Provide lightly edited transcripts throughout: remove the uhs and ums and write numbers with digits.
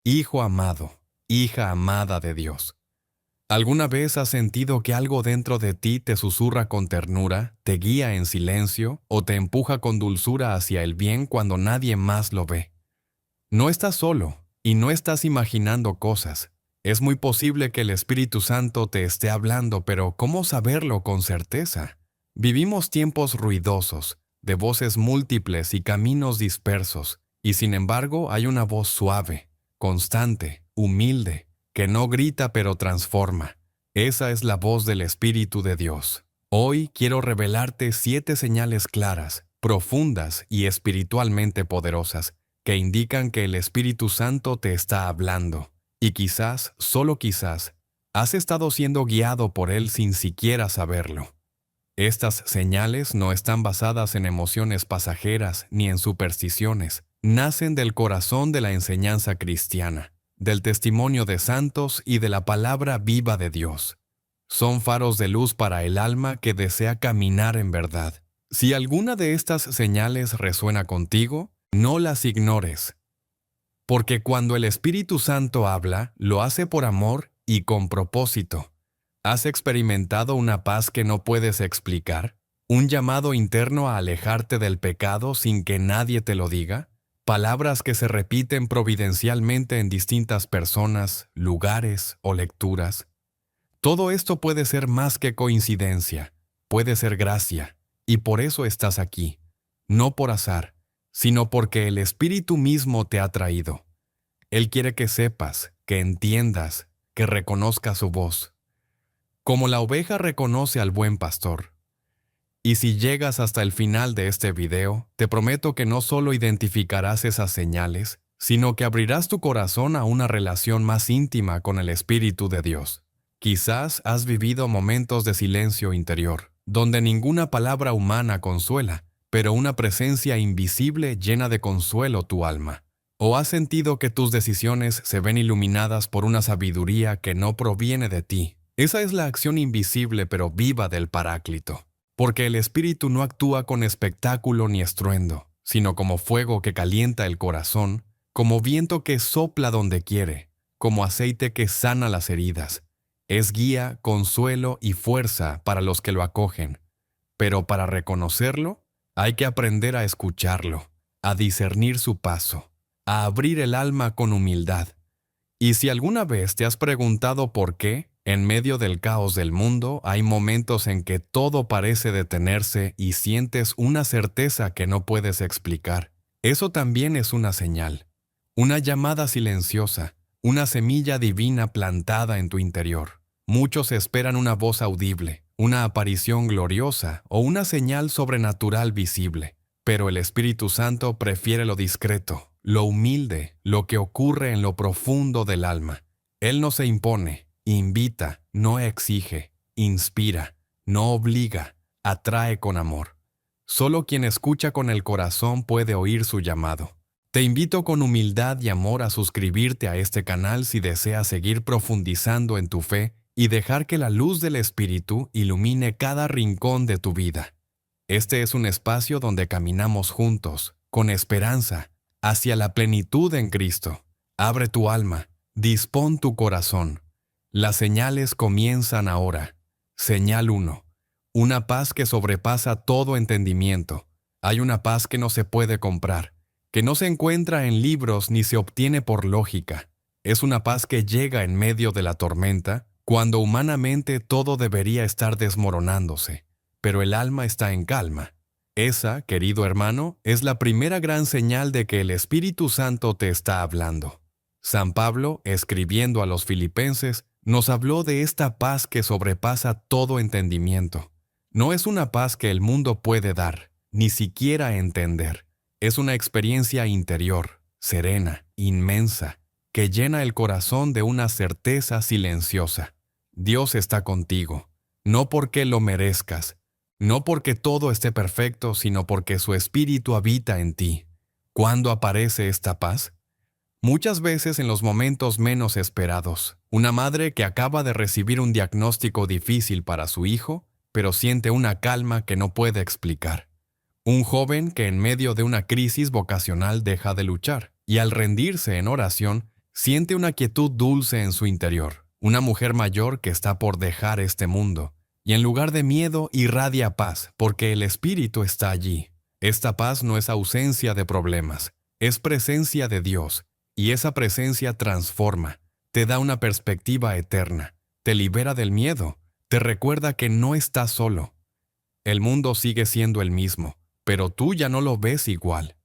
Hijo amado, hija amada de Dios. ¿Alguna vez has sentido que algo dentro de ti te susurra con ternura, te guía en silencio o te empuja con dulzura hacia el bien cuando nadie más lo ve? No estás solo y no estás imaginando cosas. Es muy posible que el Espíritu Santo te esté hablando, pero ¿cómo saberlo con certeza? Vivimos tiempos ruidosos, de voces múltiples y caminos dispersos, y sin embargo hay una voz suave, constante, humilde, que no grita pero transforma. Esa es la voz del Espíritu de Dios. Hoy quiero revelarte 7 señales claras, profundas y espiritualmente poderosas, que indican que el Espíritu Santo te está hablando. Y quizás, solo quizás, has estado siendo guiado por Él sin siquiera saberlo. Estas señales no están basadas en emociones pasajeras ni en supersticiones. Nacen del corazón de la enseñanza cristiana, del testimonio de santos y de la palabra viva de Dios. Son faros de luz para el alma que desea caminar en verdad. Si alguna de estas señales resuena contigo, no las ignores. Porque cuando el Espíritu Santo habla, lo hace por amor y con propósito. ¿Has experimentado una paz que no puedes explicar? ¿Un llamado interno a alejarte del pecado sin que nadie te lo diga? ¿Palabras que se repiten providencialmente en distintas personas, lugares o lecturas? Todo esto puede ser más que coincidencia, puede ser gracia, y por eso estás aquí, no por azar, sino porque el Espíritu mismo te ha traído. Él quiere que sepas, que entiendas, que reconozcas su voz. Como la oveja reconoce al buen pastor. Y si llegas hasta el final de este video, te prometo que no solo identificarás esas señales, sino que abrirás tu corazón a una relación más íntima con el Espíritu de Dios. Quizás has vivido momentos de silencio interior, donde ninguna palabra humana consuela, pero una presencia invisible llena de consuelo tu alma. ¿O has sentido que tus decisiones se ven iluminadas por una sabiduría que no proviene de ti? Esa es la acción invisible pero viva del Paráclito. Porque el Espíritu no actúa con espectáculo ni estruendo, sino como fuego que calienta el corazón, como viento que sopla donde quiere, como aceite que sana las heridas. Es guía, consuelo y fuerza para los que lo acogen. Pero para reconocerlo, hay que aprender a escucharlo, a discernir su paso, a abrir el alma con humildad. Y si alguna vez te has preguntado por qué, en medio del caos del mundo, hay momentos en que todo parece detenerse y sientes una certeza que no puedes explicar, eso también es una señal, una llamada silenciosa, una semilla divina plantada en tu interior. Muchos esperan una voz audible, una aparición gloriosa o una señal sobrenatural visible, pero el Espíritu Santo prefiere lo discreto, lo humilde, lo que ocurre en lo profundo del alma. Él no se impone, invita, no exige, inspira, no obliga, atrae con amor. Solo quien escucha con el corazón puede oír su llamado. Te invito con humildad y amor a suscribirte a este canal si deseas seguir profundizando en tu fe y dejar que la luz del Espíritu ilumine cada rincón de tu vida. Este es un espacio donde caminamos juntos, con esperanza, hacia la plenitud en Cristo. Abre tu alma, dispón tu corazón. Las señales comienzan ahora. Señal 1. Una paz que sobrepasa todo entendimiento. Hay una paz que no se puede comprar, que no se encuentra en libros ni se obtiene por lógica. Es una paz que llega en medio de la tormenta, cuando humanamente todo debería estar desmoronándose, pero el alma está en calma. Esa, querido hermano, es la primera gran señal de que el Espíritu Santo te está hablando. San Pablo, escribiendo a los filipenses, nos habló de esta paz que sobrepasa todo entendimiento. No es una paz que el mundo puede dar, ni siquiera entender. Es una experiencia interior, serena, inmensa, que llena el corazón de una certeza silenciosa. Dios está contigo, no porque lo merezcas, no porque todo esté perfecto, sino porque su Espíritu habita en ti. ¿Cuándo aparece esta paz? Muchas veces en los momentos menos esperados. Una madre que acaba de recibir un diagnóstico difícil para su hijo, pero siente una calma que no puede explicar. Un joven que en medio de una crisis vocacional deja de luchar, y al rendirse en oración, Siente una quietud dulce en su interior, una mujer mayor que está por dejar este mundo, y en lugar de miedo irradia paz, porque el Espíritu está allí. Esta paz no es ausencia de problemas, es presencia de Dios, y esa presencia transforma, te da una perspectiva eterna, te libera del miedo, te recuerda que no estás solo. El mundo sigue siendo el mismo, pero tú ya no lo ves igual.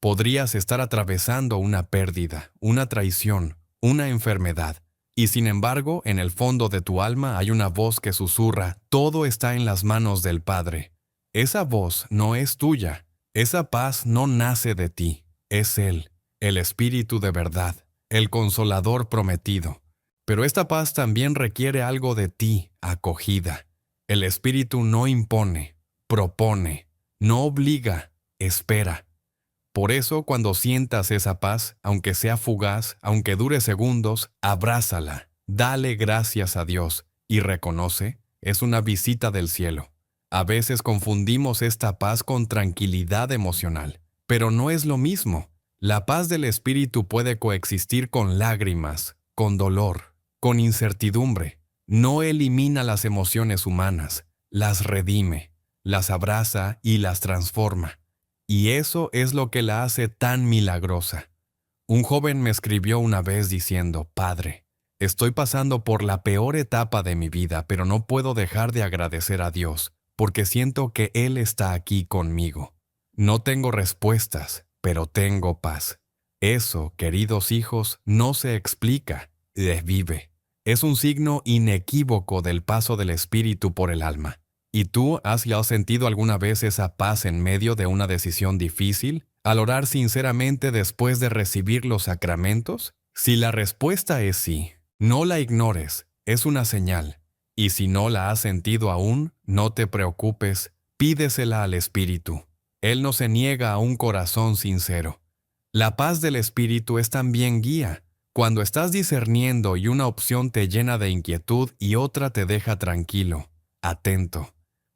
Podrías estar atravesando una pérdida, una traición, una enfermedad, y sin embargo, en el fondo de tu alma hay una voz que susurra, todo está en las manos del Padre. Esa voz no es tuya, esa paz no nace de ti, es Él, el Espíritu de verdad, el Consolador prometido. Pero esta paz también requiere algo de ti, acogida. El Espíritu no impone, propone, no obliga, espera. Por eso, cuando sientas esa paz, aunque sea fugaz, aunque dure segundos, abrázala, dale gracias a Dios y reconoce, es una visita del cielo. A veces confundimos esta paz con tranquilidad emocional, pero no es lo mismo. La paz del Espíritu puede coexistir con lágrimas, con dolor, con incertidumbre. No elimina las emociones humanas, las redime, las abraza y las transforma. Y eso es lo que la hace tan milagrosa. Un joven me escribió una vez diciendo, Padre, estoy pasando por la peor etapa de mi vida, pero no puedo dejar de agradecer a Dios, porque siento que Él está aquí conmigo. No tengo respuestas, pero tengo paz. Eso, queridos hijos, no se explica, se vive. Es un signo inequívoco del paso del Espíritu por el alma. ¿Y tú has ya sentido alguna vez esa paz en medio de una decisión difícil, al orar sinceramente después de recibir los sacramentos? Si la respuesta es sí, no la ignores, es una señal. Y si no la has sentido aún, no te preocupes, pídesela al Espíritu. Él no se niega a un corazón sincero. La paz del Espíritu es también guía. Cuando estás discerniendo y una opción te llena de inquietud y otra te deja tranquilo, atento.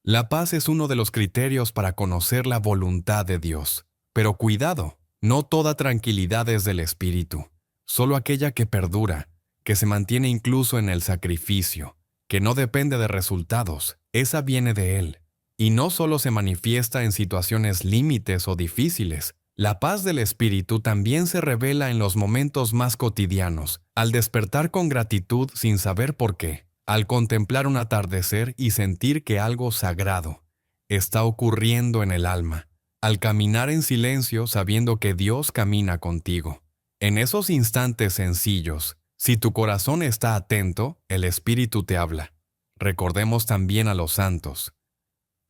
La paz es uno de los criterios para conocer la voluntad de Dios. Pero cuidado, no toda tranquilidad es del Espíritu, solo aquella que perdura, que se mantiene incluso en el sacrificio, que no depende de resultados, esa viene de Él. Y no solo se manifiesta en situaciones límites o difíciles, la paz del Espíritu también se revela en los momentos más cotidianos, al despertar con gratitud sin saber por qué. Al contemplar un atardecer y sentir que algo sagrado está ocurriendo en el alma, al caminar en silencio sabiendo que Dios camina contigo. En esos instantes sencillos, si tu corazón está atento, el Espíritu te habla. Recordemos también a los santos.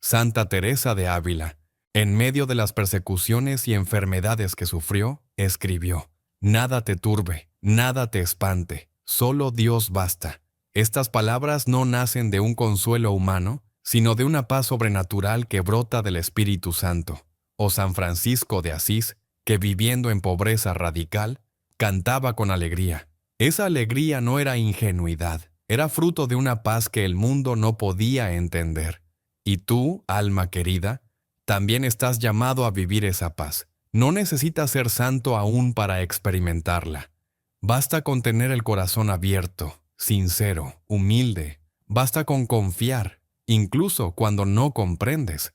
Santa Teresa de Ávila, en medio de las persecuciones y enfermedades que sufrió, escribió, «Nada te turbe, nada te espante, solo Dios basta». Estas palabras no nacen de un consuelo humano, sino de una paz sobrenatural que brota del Espíritu Santo. O San Francisco de Asís, que viviendo en pobreza radical, cantaba con alegría. Esa alegría no era ingenuidad, era fruto de una paz que el mundo no podía entender. Y tú, alma querida, también estás llamado a vivir esa paz. No necesitas ser santo aún para experimentarla. Basta con tener el corazón abierto, sincero, humilde. Basta con confiar, incluso cuando no comprendes.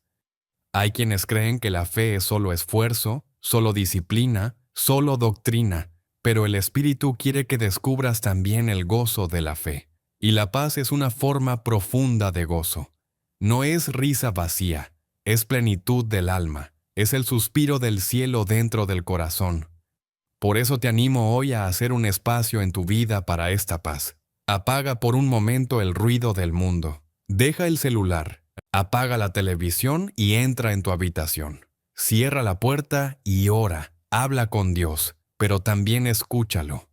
Hay quienes creen que la fe es solo esfuerzo, solo disciplina, solo doctrina, pero el Espíritu quiere que descubras también el gozo de la fe. Y la paz es una forma profunda de gozo. No es risa vacía, es plenitud del alma, es el suspiro del cielo dentro del corazón. Por eso te animo hoy a hacer un espacio en tu vida para esta paz. Apaga por un momento el ruido del mundo. Deja el celular, apaga la televisión y entra en tu habitación. Cierra la puerta y ora, habla con Dios, pero también escúchalo.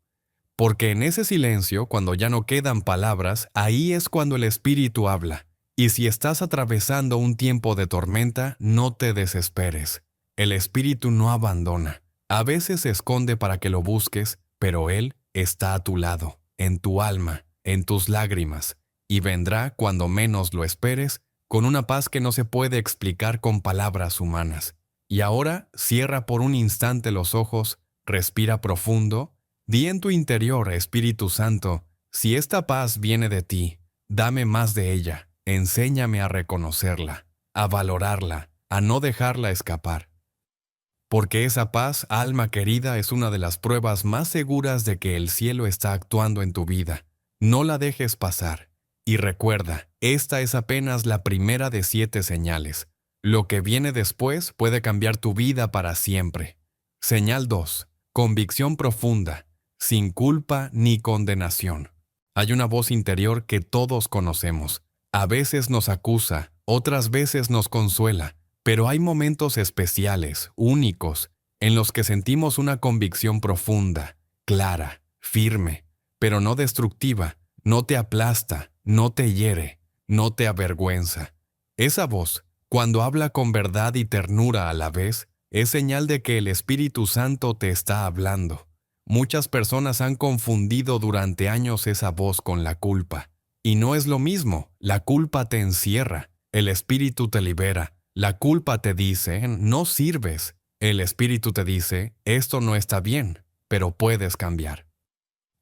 Porque en ese silencio, cuando ya no quedan palabras, ahí es cuando el Espíritu habla. Y si estás atravesando un tiempo de tormenta, no te desesperes. El Espíritu no abandona. A veces se esconde para que lo busques, pero Él está a tu lado, en tu alma, en tus lágrimas, y vendrá cuando menos lo esperes, con una paz que no se puede explicar con palabras humanas. Y ahora cierra por un instante los ojos, respira profundo, Di en tu interior, Espíritu Santo, si esta paz viene de ti, dame más de ella, enséñame a reconocerla, a valorarla, a no dejarla escapar. Porque esa paz, alma querida, es una de las pruebas más seguras de que el cielo está actuando en tu vida. No la dejes pasar. Y recuerda, esta es apenas la primera de 7 señales. Lo que viene después puede cambiar tu vida para siempre. Señal 2. Convicción profunda, sin culpa ni condenación. Hay una voz interior que todos conocemos. A veces nos acusa, otras veces nos consuela. Pero hay momentos especiales, únicos, en los que sentimos una convicción profunda, clara, firme, pero no destructiva, no te aplasta, no te hiere, no te avergüenza. Esa voz, cuando habla con verdad y ternura a la vez, es señal de que el Espíritu Santo te está hablando. Muchas personas han confundido durante años esa voz con la culpa. Y no es lo mismo, la culpa te encierra, el Espíritu te libera. La culpa te dice, no sirves. El Espíritu te dice, esto no está bien, pero puedes cambiar.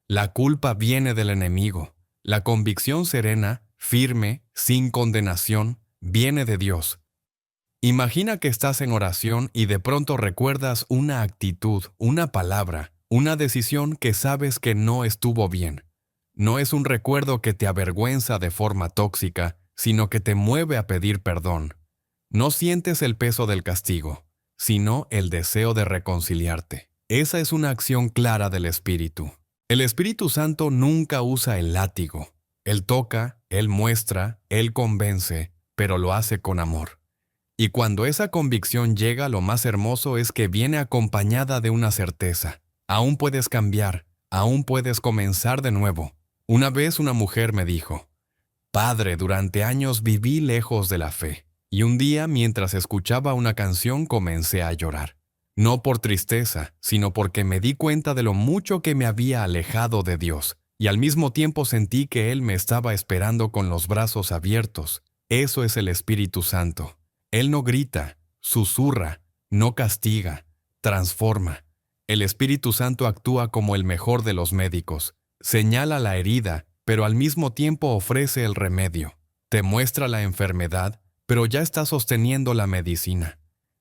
La culpa viene del enemigo. La convicción serena, firme, sin condenación, viene de Dios. Imagina que estás en oración y de pronto recuerdas una actitud, una palabra, una decisión que sabes que no estuvo bien. No es un recuerdo que te avergüenza de forma tóxica, sino que te mueve a pedir perdón. No sientes el peso del castigo, sino el deseo de reconciliarte. Esa es una acción clara del Espíritu. El Espíritu Santo nunca usa el látigo. Él toca, Él muestra, Él convence, pero lo hace con amor. Y cuando esa convicción llega, lo más hermoso es que viene acompañada de una certeza. Aún puedes cambiar, aún puedes comenzar de nuevo. Una vez una mujer me dijo, «Padre, durante años viví lejos de la fe. Y un día, mientras escuchaba una canción, comencé a llorar. No por tristeza, sino porque me di cuenta de lo mucho que me había alejado de Dios, y al mismo tiempo sentí que Él me estaba esperando con los brazos abiertos. Eso es el Espíritu Santo. Él no grita, susurra, no castiga, transforma. El Espíritu Santo actúa como el mejor de los médicos. Señala la herida, pero al mismo tiempo ofrece el remedio. Te muestra la enfermedad, pero ya está sosteniendo la medicina.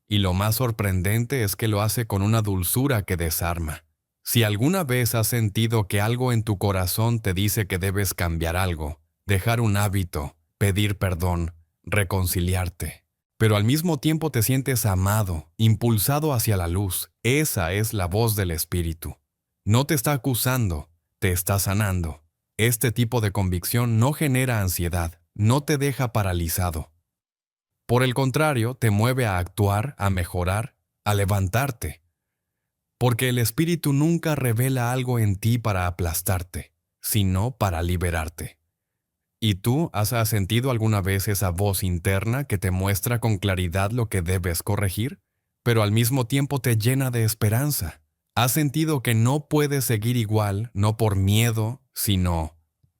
Y lo más sorprendente es que lo hace con una dulzura que desarma. Si alguna vez has sentido que algo en tu corazón te dice que debes cambiar algo, dejar un hábito, pedir perdón, reconciliarte, pero al mismo tiempo te sientes amado, impulsado hacia la luz, esa es la voz del Espíritu. No te está acusando, te está sanando. Este tipo de convicción no genera ansiedad, no te deja paralizado. Por el contrario, te mueve a actuar, a mejorar, a levantarte. Porque el Espíritu nunca revela algo en ti para aplastarte, sino para liberarte. ¿Y tú has sentido alguna vez esa voz interna que te muestra con claridad lo que debes corregir, pero al mismo tiempo te llena de esperanza? ¿Has sentido que no puedes seguir igual, no por miedo, sino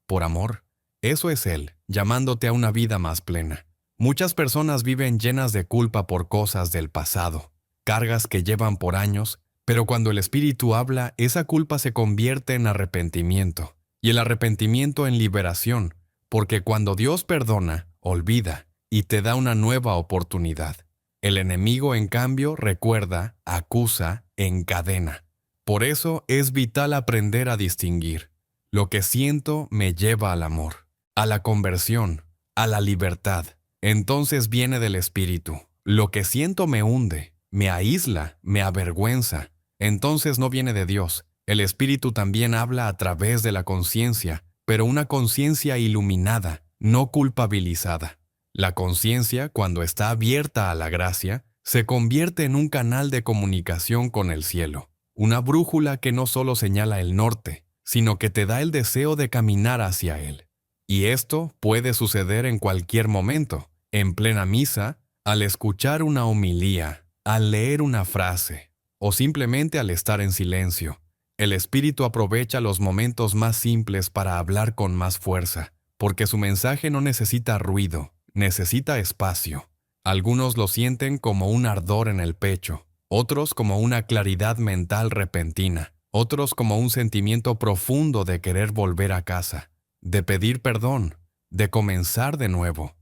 por amor? Eso es Él, llamándote a una vida más plena. Muchas personas viven llenas de culpa por cosas del pasado, cargas que llevan por años, pero cuando el Espíritu habla, esa culpa se convierte en arrepentimiento, y el arrepentimiento en liberación, porque cuando Dios perdona, olvida, y te da una nueva oportunidad. El enemigo, en cambio, recuerda, acusa, encadena. Por eso es vital aprender a distinguir. Lo que siento me lleva al amor, a la conversión, a la libertad. Entonces viene del Espíritu. Lo que siento me hunde, me aísla, me avergüenza. Entonces no viene de Dios. El Espíritu también habla a través de la conciencia, pero una conciencia iluminada, no culpabilizada. La conciencia, cuando está abierta a la gracia, se convierte en un canal de comunicación con el cielo. Una brújula que no solo señala el norte, sino que te da el deseo de caminar hacia él. Y esto puede suceder en cualquier momento, en plena misa, al escuchar una homilía, al leer una frase, o simplemente al estar en silencio. El Espíritu aprovecha los momentos más simples para hablar con más fuerza, porque su mensaje no necesita ruido, necesita espacio. Algunos lo sienten como un ardor en el pecho, otros como una claridad mental repentina. otros como un sentimiento profundo de querer volver a casa, de pedir perdón, de comenzar de nuevo.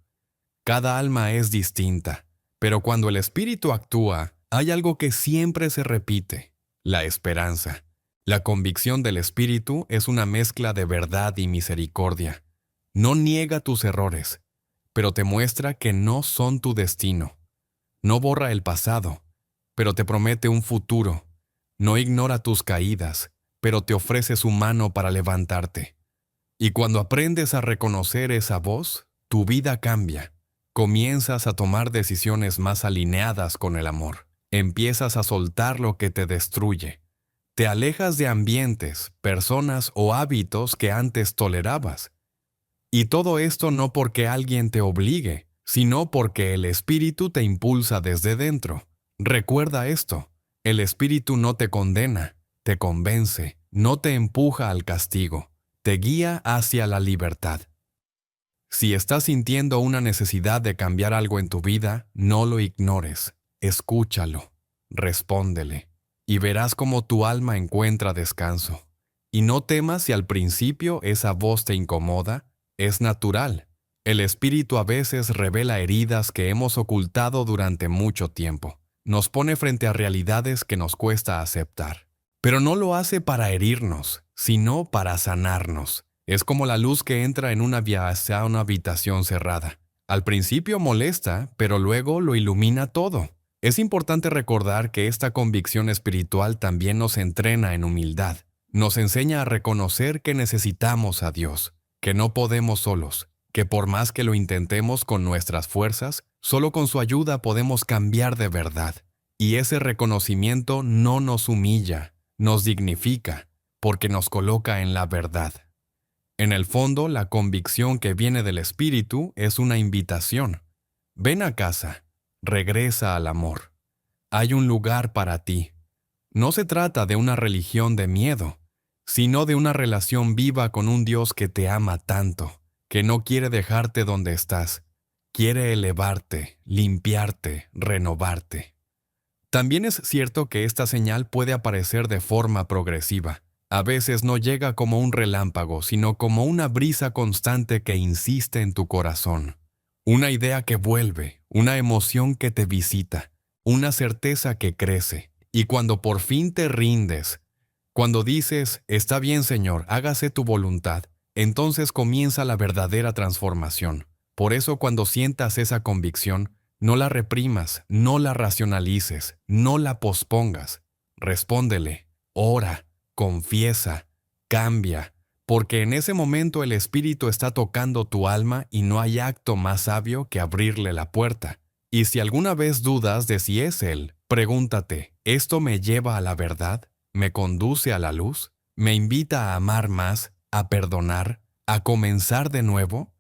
Cada alma es distinta, pero cuando el Espíritu actúa, hay algo que siempre se repite: la esperanza. La convicción del Espíritu es una mezcla de verdad y misericordia. No niega tus errores, pero te muestra que no son tu destino. No borra el pasado, pero te promete un futuro. No ignora tus caídas, pero te ofrece su mano para levantarte. Y cuando aprendes a reconocer esa voz, tu vida cambia. Comienzas a tomar decisiones más alineadas con el amor. Empiezas a soltar lo que te destruye. Te alejas de ambientes, personas o hábitos que antes tolerabas. Y todo esto no porque alguien te obligue, sino porque el Espíritu te impulsa desde dentro. Recuerda esto: el Espíritu no te condena, te convence, no te empuja al castigo, te guía hacia la libertad. Si estás sintiendo una necesidad de cambiar algo en tu vida, no lo ignores. Escúchalo, respóndele, y verás cómo tu alma encuentra descanso. Y no temas si al principio esa voz te incomoda, es natural. El Espíritu a veces revela heridas que hemos ocultado durante mucho tiempo. Nos pone frente a realidades que nos cuesta aceptar. Pero no lo hace para herirnos, sino para sanarnos. Es como la luz que entra en una habitación cerrada. Al principio molesta, pero luego lo ilumina todo. Es importante recordar que esta convicción espiritual también nos entrena en humildad. Nos enseña a reconocer que necesitamos a Dios, que no podemos solos, que por más que lo intentemos con nuestras fuerzas, solo con su ayuda podemos cambiar de verdad. Y ese reconocimiento no nos humilla, nos dignifica, porque nos coloca en la verdad. En el fondo, la convicción que viene del Espíritu es una invitación. Ven a casa, regresa al amor. Hay un lugar para ti. No se trata de una religión de miedo, sino de una relación viva con un Dios que te ama tanto, que no quiere dejarte donde estás. Quiere elevarte, limpiarte, renovarte. También es cierto que esta señal puede aparecer de forma progresiva. A veces no llega como un relámpago, sino como una brisa constante que insiste en tu corazón. Una idea que vuelve, una emoción que te visita, una certeza que crece. Y cuando por fin te rindes, cuando dices: «Está bien, Señor, hágase tu voluntad», entonces comienza la verdadera transformación. Por eso, cuando sientas esa convicción, no la reprimas, no la racionalices, no la pospongas. Respóndele, ora, confiesa, cambia, porque en ese momento el Espíritu está tocando tu alma y no hay acto más sabio que abrirle la puerta. Y si alguna vez dudas de si es Él, pregúntate: ¿esto me lleva a la verdad? ¿Me conduce a la luz? ¿Me invita a amar más, a perdonar, a comenzar de nuevo?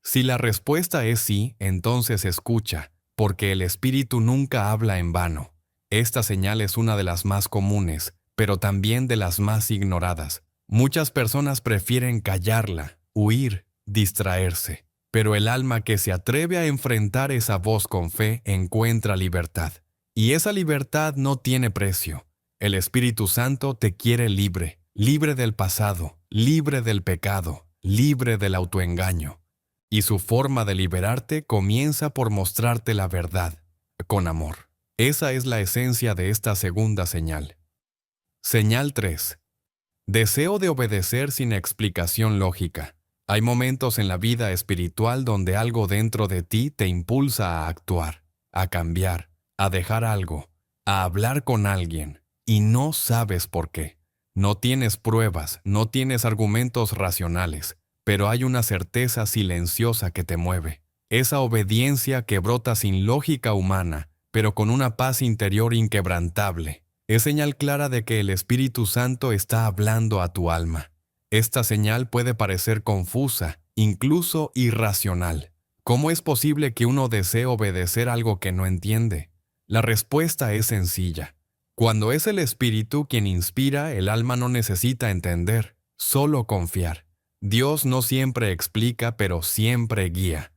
Si la respuesta es sí, entonces escucha, porque el Espíritu nunca habla en vano. Esta señal es una de las más comunes, pero también de las más ignoradas. Muchas personas prefieren callarla, huir, distraerse, pero el alma que se atreve a enfrentar esa voz con fe encuentra libertad. Y esa libertad no tiene precio. El Espíritu Santo te quiere libre, libre del pasado, libre del pecado, libre del autoengaño. Y su forma de liberarte comienza por mostrarte la verdad, con amor. Esa es la esencia de esta segunda señal. Señal 3. Deseo de obedecer sin explicación lógica. Hay momentos en la vida espiritual donde algo dentro de ti te impulsa a actuar, a cambiar, a dejar algo, a hablar con alguien, y no sabes por qué. No tienes pruebas, no tienes argumentos racionales, pero hay una certeza silenciosa que te mueve. Esa obediencia que brota sin lógica humana, pero con una paz interior inquebrantable. Es señal clara de que el Espíritu Santo está hablando a tu alma. Esta señal puede parecer confusa, incluso irracional. ¿Cómo es posible que uno desee obedecer algo que no entiende? La respuesta es sencilla. Cuando es el Espíritu quien inspira, el alma no necesita entender, solo confiar. Dios no siempre explica, pero siempre guía.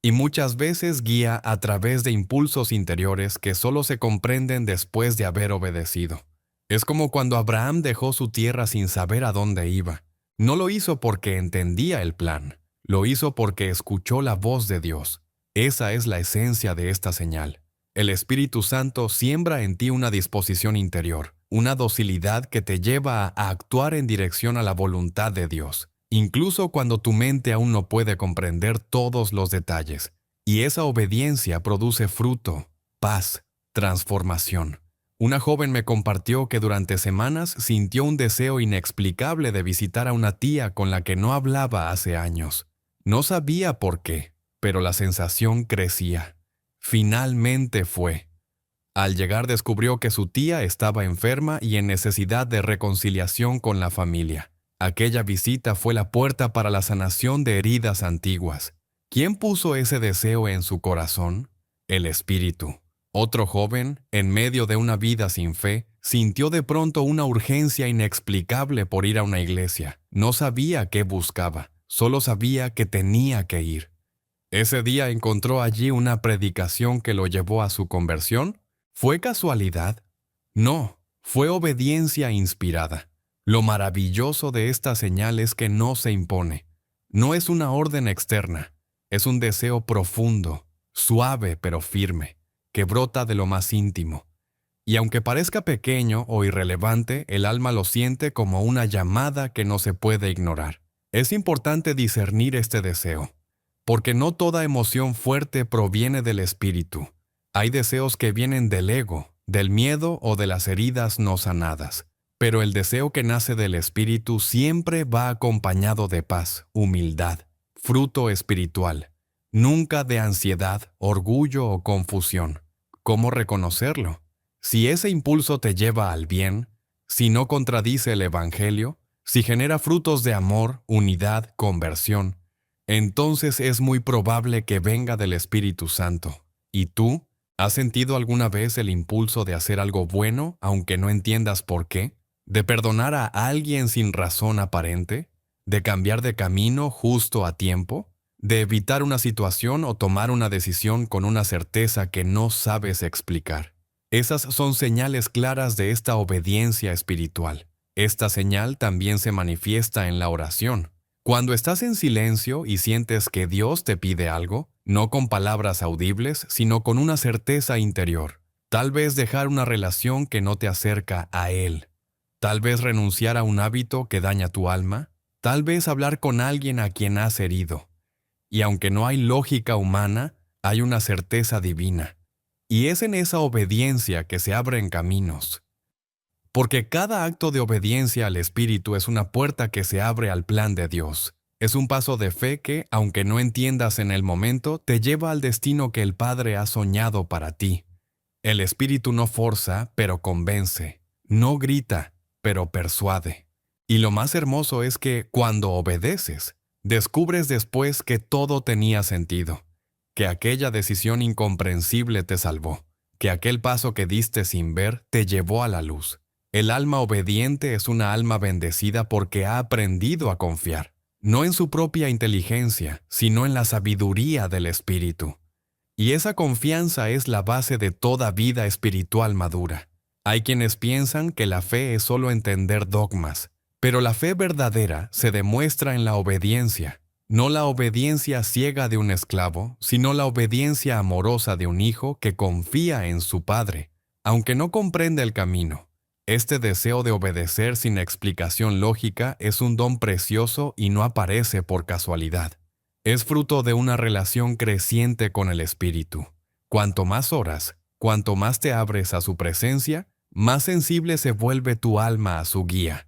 Y muchas veces guía a través de impulsos interiores que solo se comprenden después de haber obedecido. Es como cuando Abraham dejó su tierra sin saber a dónde iba. No lo hizo porque entendía el plan, lo hizo porque escuchó la voz de Dios. Esa es la esencia de esta señal. El Espíritu Santo siembra en ti una disposición interior, una docilidad que te lleva a actuar en dirección a la voluntad de Dios, incluso cuando tu mente aún no puede comprender todos los detalles. Y esa obediencia produce fruto, paz, transformación. Una joven me compartió que durante semanas sintió un deseo inexplicable de visitar a una tía con la que no hablaba hace años. No sabía por qué, pero la sensación crecía. Finalmente fue. Al llegar descubrió que su tía estaba enferma y en necesidad de reconciliación con la familia. Aquella visita fue la puerta para la sanación de heridas antiguas. ¿Quién puso ese deseo en su corazón? El Espíritu. Otro joven, en medio de una vida sin fe, sintió de pronto una urgencia inexplicable por ir a una iglesia. No sabía qué buscaba, solo sabía que tenía que ir. Ese día encontró allí una predicación que lo llevó a su conversión. ¿Fue casualidad? No, fue obediencia inspirada. Lo maravilloso de esta señal es que no se impone. No es una orden externa, es un deseo profundo, suave pero firme, que brota de lo más íntimo. Y aunque parezca pequeño o irrelevante, el alma lo siente como una llamada que no se puede ignorar. Es importante discernir este deseo, porque no toda emoción fuerte proviene del espíritu. Hay deseos que vienen del ego, del miedo o de las heridas no sanadas. Pero el deseo que nace del espíritu siempre va acompañado de paz, humildad, fruto espiritual, nunca de ansiedad, orgullo o confusión. ¿Cómo reconocerlo? Si ese impulso te lleva al bien, si no contradice el Evangelio, si genera frutos de amor, unidad, conversión, entonces es muy probable que venga del Espíritu Santo. ¿Y tú? ¿Has sentido alguna vez el impulso de hacer algo bueno, aunque no entiendas por qué? ¿De perdonar a alguien sin razón aparente? ¿De cambiar de camino justo a tiempo? ¿De evitar una situación o tomar una decisión con una certeza que no sabes explicar? Esas son señales claras de esta obediencia espiritual. Esta señal también se manifiesta en la oración. Cuando estás en silencio y sientes que Dios te pide algo, no con palabras audibles, sino con una certeza interior. Tal vez dejar una relación que no te acerca a Él. Tal vez renunciar a un hábito que daña tu alma. Tal vez hablar con alguien a quien has herido. Y aunque no hay lógica humana, hay una certeza divina. Y es en esa obediencia que se abren caminos. Porque cada acto de obediencia al Espíritu es una puerta que se abre al plan de Dios. Es un paso de fe que, aunque no entiendas en el momento, te lleva al destino que el Padre ha soñado para ti. El Espíritu no forza, pero convence. No grita, pero persuade. Y lo más hermoso es que, cuando obedeces, descubres después que todo tenía sentido, que aquella decisión incomprensible te salvó, que aquel paso que diste sin ver te llevó a la luz. El alma obediente es una alma bendecida porque ha aprendido a confiar, no en su propia inteligencia, sino en la sabiduría del Espíritu. Y esa confianza es la base de toda vida espiritual madura. Hay quienes piensan que la fe es solo entender dogmas, pero la fe verdadera se demuestra en la obediencia. No la obediencia ciega de un esclavo, sino la obediencia amorosa de un hijo que confía en su padre, aunque no comprende el camino. Este deseo de obedecer sin explicación lógica es un don precioso y no aparece por casualidad. Es fruto de una relación creciente con el Espíritu. Cuanto más oras, cuanto más te abres a su presencia, más sensible se vuelve tu alma a su guía.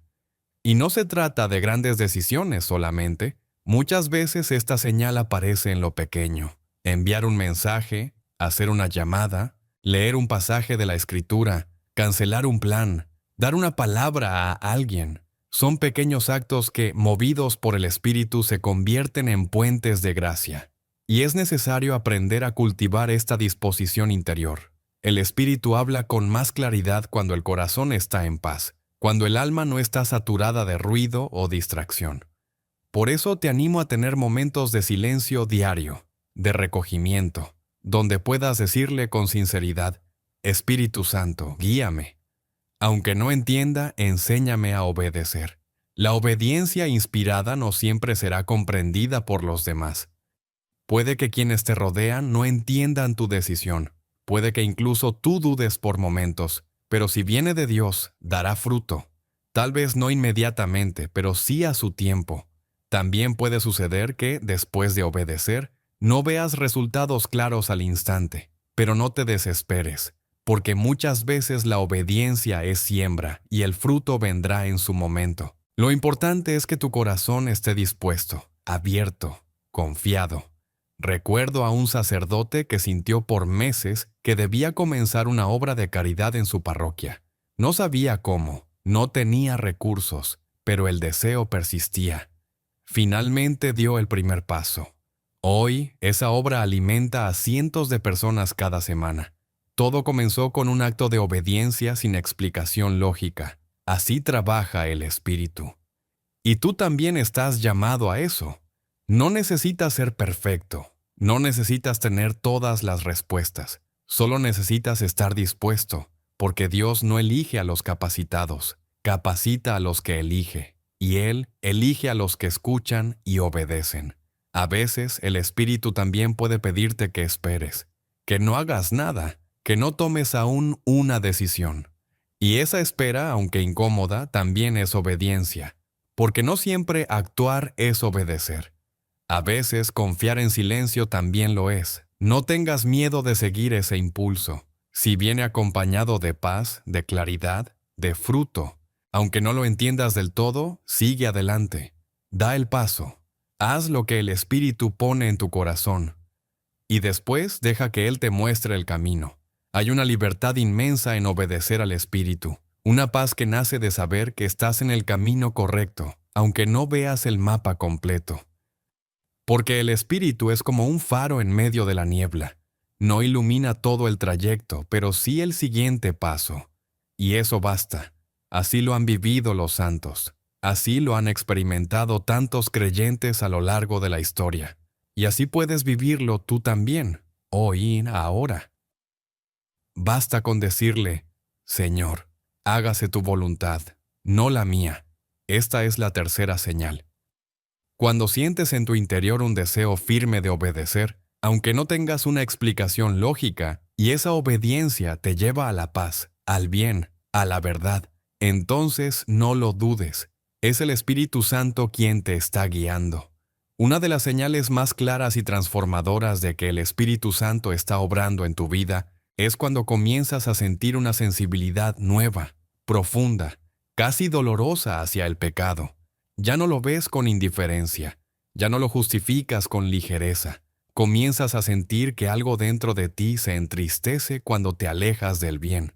Y no se trata de grandes decisiones solamente. Muchas veces esta señal aparece en lo pequeño. Enviar un mensaje, hacer una llamada, leer un pasaje de la Escritura, cancelar un plan, dar una palabra a alguien. Son pequeños actos que, movidos por el Espíritu, se convierten en puentes de gracia. Y es necesario aprender a cultivar esta disposición interior. El Espíritu habla con más claridad cuando el corazón está en paz, cuando el alma no está saturada de ruido o distracción. Por eso te animo a tener momentos de silencio diario, de recogimiento, donde puedas decirle con sinceridad: Espíritu Santo, guíame. Aunque no entienda, enséñame a obedecer. La obediencia inspirada no siempre será comprendida por los demás. Puede que quienes te rodean no entiendan tu decisión. Puede que incluso tú dudes por momentos, pero si viene de Dios, dará fruto. Tal vez no inmediatamente, pero sí a su tiempo. También puede suceder que, después de obedecer, no veas resultados claros al instante, pero no te desesperes, porque muchas veces la obediencia es siembra y el fruto vendrá en su momento. Lo importante es que tu corazón esté dispuesto, abierto, confiado. Recuerdo a un sacerdote que sintió por meses que debía comenzar una obra de caridad en su parroquia. No sabía cómo, no tenía recursos, pero el deseo persistía. Finalmente dio el primer paso. Hoy, esa obra alimenta a cientos de personas cada semana. Todo comenzó con un acto de obediencia sin explicación lógica. Así trabaja el Espíritu. Y tú también estás llamado a eso. No necesitas ser perfecto. No necesitas tener todas las respuestas. Solo necesitas estar dispuesto, porque Dios no elige a los capacitados, capacita a los que elige. Y Él elige a los que escuchan y obedecen. A veces el Espíritu también puede pedirte que esperes, que no hagas nada, que no tomes aún una decisión. Y esa espera, aunque incómoda, también es obediencia, porque no siempre actuar es obedecer. A veces confiar en silencio también lo es. No tengas miedo de seguir ese impulso. Si viene acompañado de paz, de claridad, de fruto, aunque no lo entiendas del todo, sigue adelante. Da el paso. Haz lo que el Espíritu pone en tu corazón. Y después deja que Él te muestre el camino. Hay una libertad inmensa en obedecer al Espíritu. Una paz que nace de saber que estás en el camino correcto, aunque no veas el mapa completo. Porque el Espíritu es como un faro en medio de la niebla. No ilumina todo el trayecto, pero sí el siguiente paso. Y eso basta. Así lo han vivido los santos. Así lo han experimentado tantos creyentes a lo largo de la historia. Y así puedes vivirlo tú también, hoy, ahora. Basta con decirle, Señor, hágase tu voluntad, no la mía. Esta es la tercera señal. Cuando sientes en tu interior un deseo firme de obedecer, aunque no tengas una explicación lógica, y esa obediencia te lleva a la paz, al bien, a la verdad, entonces no lo dudes. Es el Espíritu Santo quien te está guiando. Una de las señales más claras y transformadoras de que el Espíritu Santo está obrando en tu vida es cuando comienzas a sentir una sensibilidad nueva, profunda, casi dolorosa hacia el pecado. Ya no lo ves con indiferencia, ya no lo justificas con ligereza. Comienzas a sentir que algo dentro de ti se entristece cuando te alejas del bien.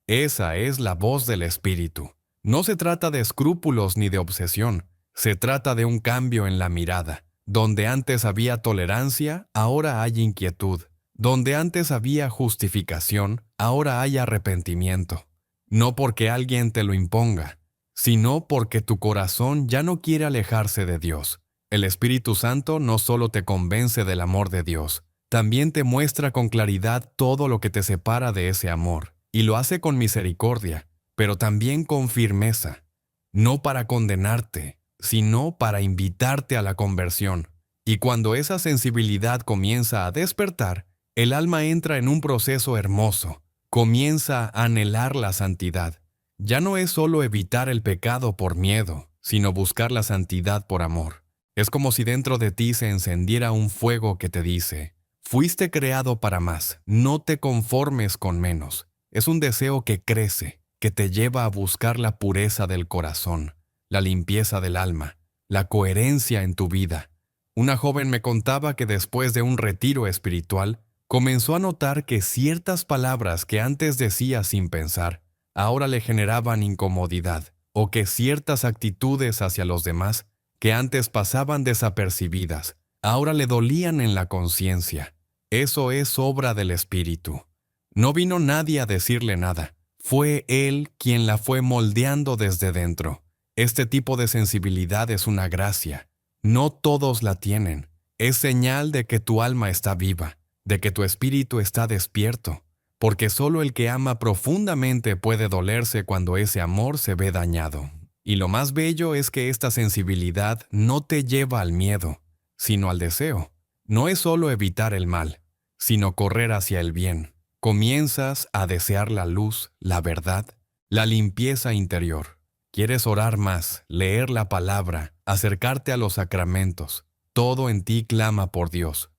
Esa es la voz del Espíritu. No se trata de escrúpulos ni de obsesión, se trata de un cambio en la mirada. Donde antes había tolerancia, ahora hay inquietud. Donde antes había justificación, ahora hay arrepentimiento. No porque alguien te lo imponga, sino porque tu corazón ya no quiere alejarse de Dios. El Espíritu Santo no solo te convence del amor de Dios, también te muestra con claridad todo lo que te separa de ese amor, y lo hace con misericordia, pero también con firmeza, no para condenarte, sino para invitarte a la conversión. Y cuando esa sensibilidad comienza a despertar, el alma entra en un proceso hermoso, comienza a anhelar la santidad. Ya no es solo evitar el pecado por miedo, sino buscar la santidad por amor. Es como si dentro de ti se encendiera un fuego que te dice, fuiste creado para más, no te conformes con menos. Es un deseo que crece, que te lleva a buscar la pureza del corazón, la limpieza del alma, la coherencia en tu vida. Una joven me contaba que después de un retiro espiritual, comenzó a notar que ciertas palabras que antes decía sin pensar, ahora le generaban incomodidad, o que ciertas actitudes hacia los demás, que antes pasaban desapercibidas, ahora le dolían en la conciencia. Eso es obra del Espíritu. No vino nadie a decirle nada. Fue Él quien la fue moldeando desde dentro. Este tipo de sensibilidad es una gracia. No todos la tienen. Es señal de que tu alma está viva, de que tu espíritu está despierto. porque solo el que ama profundamente puede dolerse cuando ese amor se ve dañado. Y lo más bello es que esta sensibilidad no te lleva al miedo, sino al deseo. No es solo evitar el mal, sino correr hacia el bien. Comienzas a desear la luz, la verdad, la limpieza interior. Quieres orar más, leer la palabra, acercarte a los sacramentos. Todo en ti clama por Dios.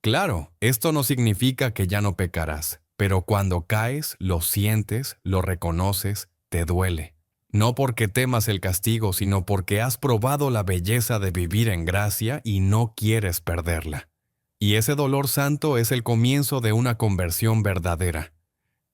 Claro, esto no significa que ya no pecarás, pero cuando caes, lo sientes, lo reconoces, te duele. No porque temas el castigo, sino porque has probado la belleza de vivir en gracia y no quieres perderla. Y ese dolor santo es el comienzo de una conversión verdadera.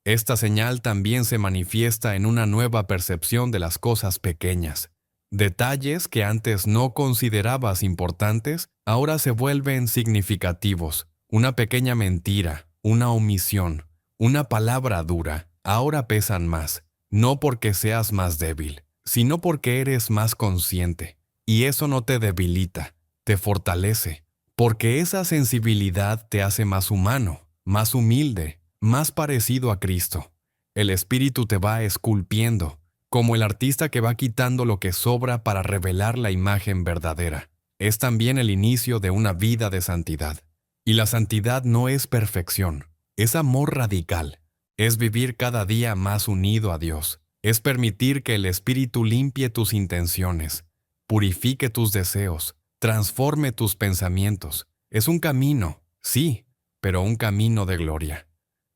Esta señal también se manifiesta en una nueva percepción de las cosas pequeñas. Detalles que antes no considerabas importantes, ahora se vuelven significativos. Una pequeña mentira, una omisión, una palabra dura, ahora pesan más. No porque seas más débil, sino porque eres más consciente. Y eso no te debilita, te fortalece. Porque esa sensibilidad te hace más humano, más humilde, más parecido a Cristo. El Espíritu te va esculpiendo, como el artista que va quitando lo que sobra para revelar la imagen verdadera. Es también el inicio de una vida de santidad. Y la santidad no es perfección, es amor radical. Es vivir cada día más unido a Dios. Es permitir que el Espíritu limpie tus intenciones, purifique tus deseos, transforme tus pensamientos. Es un camino, sí, pero un camino de gloria.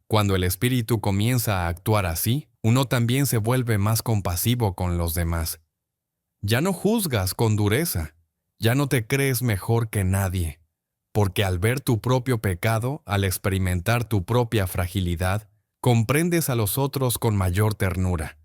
Cuando el Espíritu comienza a actuar así, uno también se vuelve más compasivo con los demás. Ya no juzgas con dureza, ya no te crees mejor que nadie, porque al ver tu propio pecado, al experimentar tu propia fragilidad, comprendes a los otros con mayor ternura.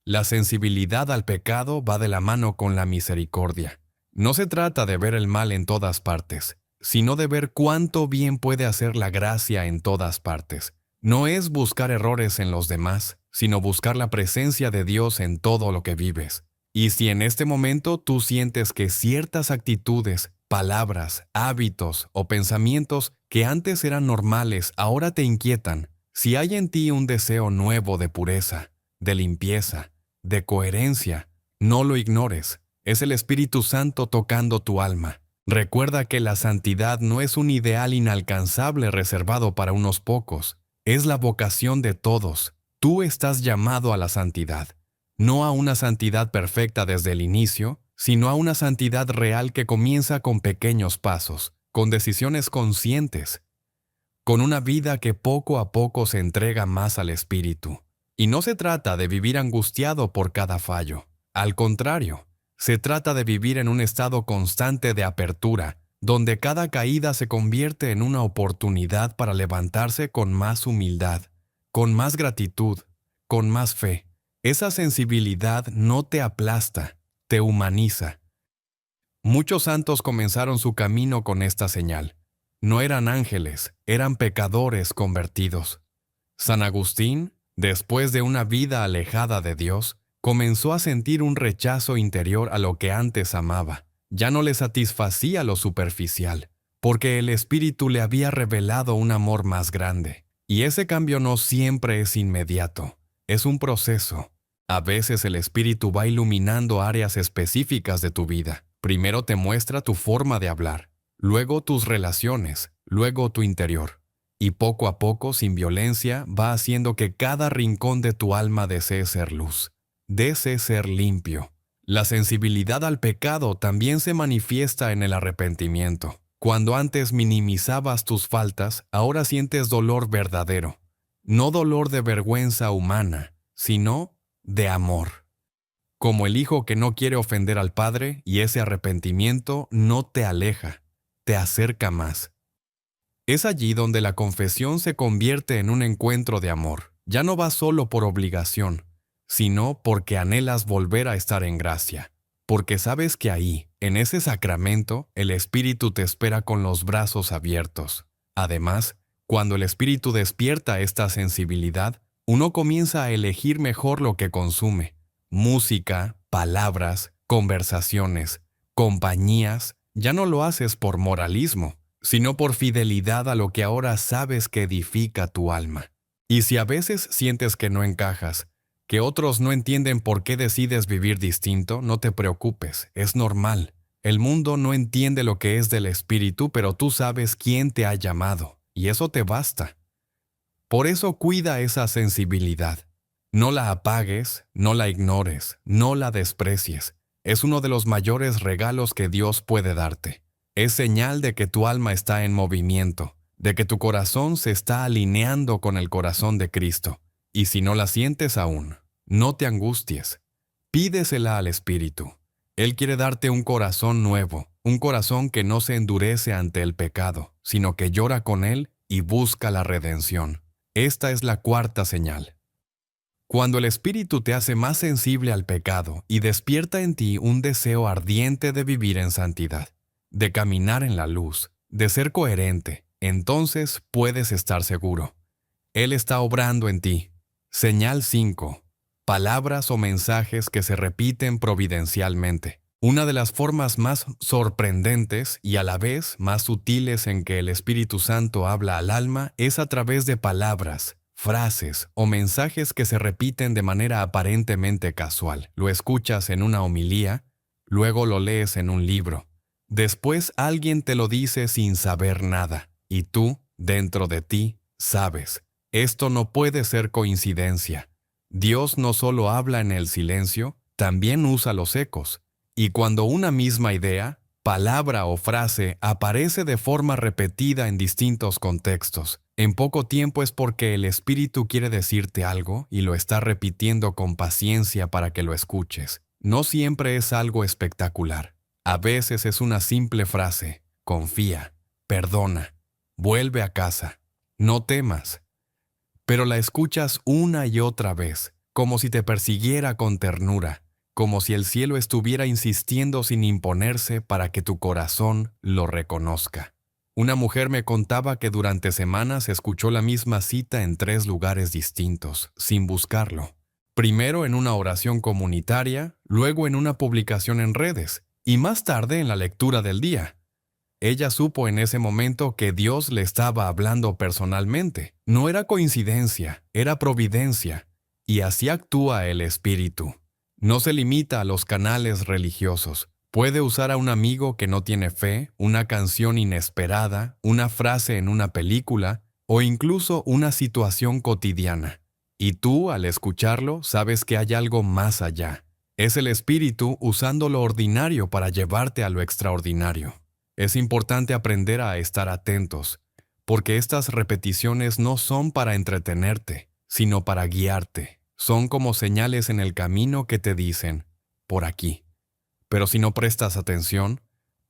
La sensibilidad al pecado va de la mano con la misericordia. No se trata de ver el mal en todas partes, sino de ver cuánto bien puede hacer la gracia en todas partes. No es buscar errores en los demás, sino buscar la presencia de Dios en todo lo que vives. Y si en este momento tú sientes que ciertas actitudes, palabras, hábitos o pensamientos que antes eran normales ahora te inquietan, si hay en ti un deseo nuevo de pureza, de limpieza, de coherencia, no lo ignores. Es el Espíritu Santo tocando tu alma. Recuerda que la santidad no es un ideal inalcanzable reservado para unos pocos. Es la vocación de todos. Tú estás llamado a la santidad. No a una santidad perfecta desde el inicio, sino a una santidad real que comienza con pequeños pasos, con decisiones conscientes, con una vida que poco a poco se entrega más al Espíritu. Y no se trata de vivir angustiado por cada fallo. Al contrario, se trata de vivir en un estado constante de apertura, donde cada caída se convierte en una oportunidad para levantarse con más humildad, con más gratitud, con más fe. Esa sensibilidad no te aplasta, te humaniza. Muchos santos comenzaron su camino con esta señal. No eran ángeles, eran pecadores convertidos. San Agustín, después de una vida alejada de Dios, comenzó a sentir un rechazo interior a lo que antes amaba. Ya no le satisfacía lo superficial, porque el Espíritu le había revelado un amor más grande. Y ese cambio no siempre es inmediato, es un proceso. A veces el Espíritu va iluminando áreas específicas de tu vida. Primero te muestra tu forma de hablar, luego tus relaciones, luego tu interior. Y poco a poco, sin violencia, va haciendo que cada rincón de tu alma desee ser luz, desee ser limpio. La sensibilidad al pecado también se manifiesta en el arrepentimiento. Cuando antes minimizabas tus faltas, ahora sientes dolor verdadero. No dolor de vergüenza humana, sino de amor. Como el hijo que no quiere ofender al padre, y ese arrepentimiento no te aleja, te acerca más. Es allí donde la confesión se convierte en un encuentro de amor. Ya no vas solo por obligación, sino porque anhelas volver a estar en gracia. Porque sabes que ahí, en ese sacramento, el Espíritu te espera con los brazos abiertos. Además, cuando el Espíritu despierta esta sensibilidad, uno comienza a elegir mejor lo que consume. Música, palabras, conversaciones, compañías. Ya no lo haces por moralismo, sino por fidelidad a lo que ahora sabes que edifica tu alma. Y si a veces sientes que no encajas, que otros no entienden por qué decides vivir distinto, no te preocupes, es normal. El mundo no entiende lo que es del Espíritu, pero tú sabes quién te ha llamado, y eso te basta. Por eso cuida esa sensibilidad. No la apagues, no la ignores, no la desprecies. Es uno de los mayores regalos que Dios puede darte. Es señal de que tu alma está en movimiento, de que tu corazón se está alineando con el corazón de Cristo. Y si no la sientes aún, no te angusties. Pídesela al Espíritu. Él quiere darte un corazón nuevo, un corazón que no se endurece ante el pecado, sino que llora con él y busca la redención. Esta es la cuarta señal. Cuando el Espíritu te hace más sensible al pecado y despierta en ti un deseo ardiente de vivir en santidad, de caminar en la luz, de ser coherente, entonces puedes estar seguro. Él está obrando en ti. Señal 5. Palabras o mensajes que se repiten providencialmente. Una de las formas más sorprendentes y a la vez más sutiles en que el Espíritu Santo habla al alma es a través de palabras, frases o mensajes que se repiten de manera aparentemente casual. Lo escuchas en una homilía, luego lo lees en un libro. Después alguien te lo dice sin saber nada, y tú, dentro de ti, sabes. Esto no puede ser coincidencia. Dios no solo habla en el silencio, también usa los ecos. Y cuando una misma idea, palabra o frase aparece de forma repetida en distintos contextos, en poco tiempo es porque el Espíritu quiere decirte algo y lo está repitiendo con paciencia para que lo escuches. No siempre es algo espectacular. A veces es una simple frase: confía, perdona, vuelve a casa, no temas. Pero la escuchas una y otra vez, como si te persiguiera con ternura, como si el cielo estuviera insistiendo sin imponerse para que tu corazón lo reconozca. Una mujer me contaba que durante semanas escuchó la misma cita en 3 lugares distintos, sin buscarlo. Primero en una oración comunitaria, luego en una publicación en redes, y más tarde en la lectura del día. Ella supo en ese momento que Dios le estaba hablando personalmente. No era coincidencia, era providencia. Y así actúa el Espíritu. No se limita a los canales religiosos. Puede usar a un amigo que no tiene fe, una canción inesperada, una frase en una película o incluso una situación cotidiana. Y tú, al escucharlo, sabes que hay algo más allá. Es el Espíritu usando lo ordinario para llevarte a lo extraordinario. Es importante aprender a estar atentos, porque estas repeticiones no son para entretenerte, sino para guiarte. Son como señales en el camino que te dicen, por aquí. Pero si no prestas atención,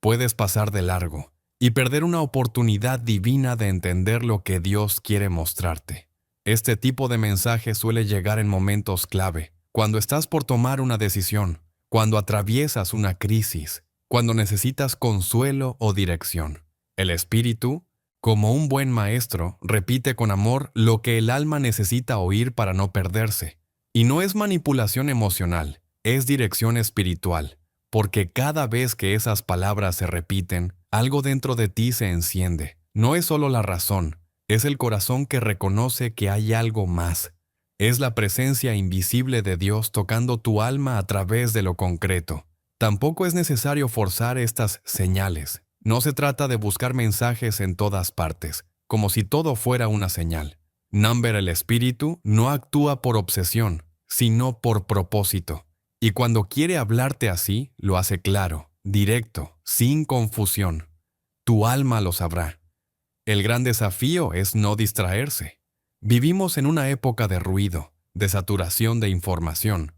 puedes pasar de largo y perder una oportunidad divina de entender lo que Dios quiere mostrarte. Este tipo de mensaje suele llegar en momentos clave, cuando estás por tomar una decisión, cuando atraviesas una crisis, cuando necesitas consuelo o dirección. El Espíritu, como un buen maestro, repite con amor lo que el alma necesita oír para no perderse. Y no es manipulación emocional, es dirección espiritual, porque cada vez que esas palabras se repiten, algo dentro de ti se enciende. No es solo la razón, es el corazón que reconoce que hay algo más. Es la presencia invisible de Dios tocando tu alma a través de lo concreto. Tampoco es necesario forzar estas señales. No se trata de buscar mensajes en todas partes, como si todo fuera una señal. Number, el Espíritu, no actúa por obsesión, sino por propósito. Y cuando quiere hablarte así, lo hace claro, directo, sin confusión. Tu alma lo sabrá. El gran desafío es no distraerse. Vivimos en una época de ruido, de saturación de información.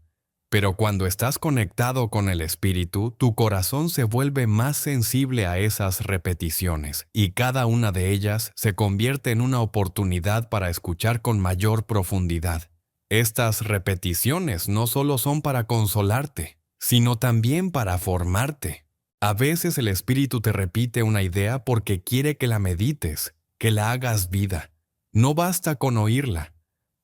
Pero cuando estás conectado con el Espíritu, tu corazón se vuelve más sensible a esas repeticiones, y cada una de ellas se convierte en una oportunidad para escuchar con mayor profundidad. Estas repeticiones no solo son para consolarte, sino también para formarte. A veces el Espíritu te repite una idea porque quiere que la medites, que la hagas vida. No basta con oírla,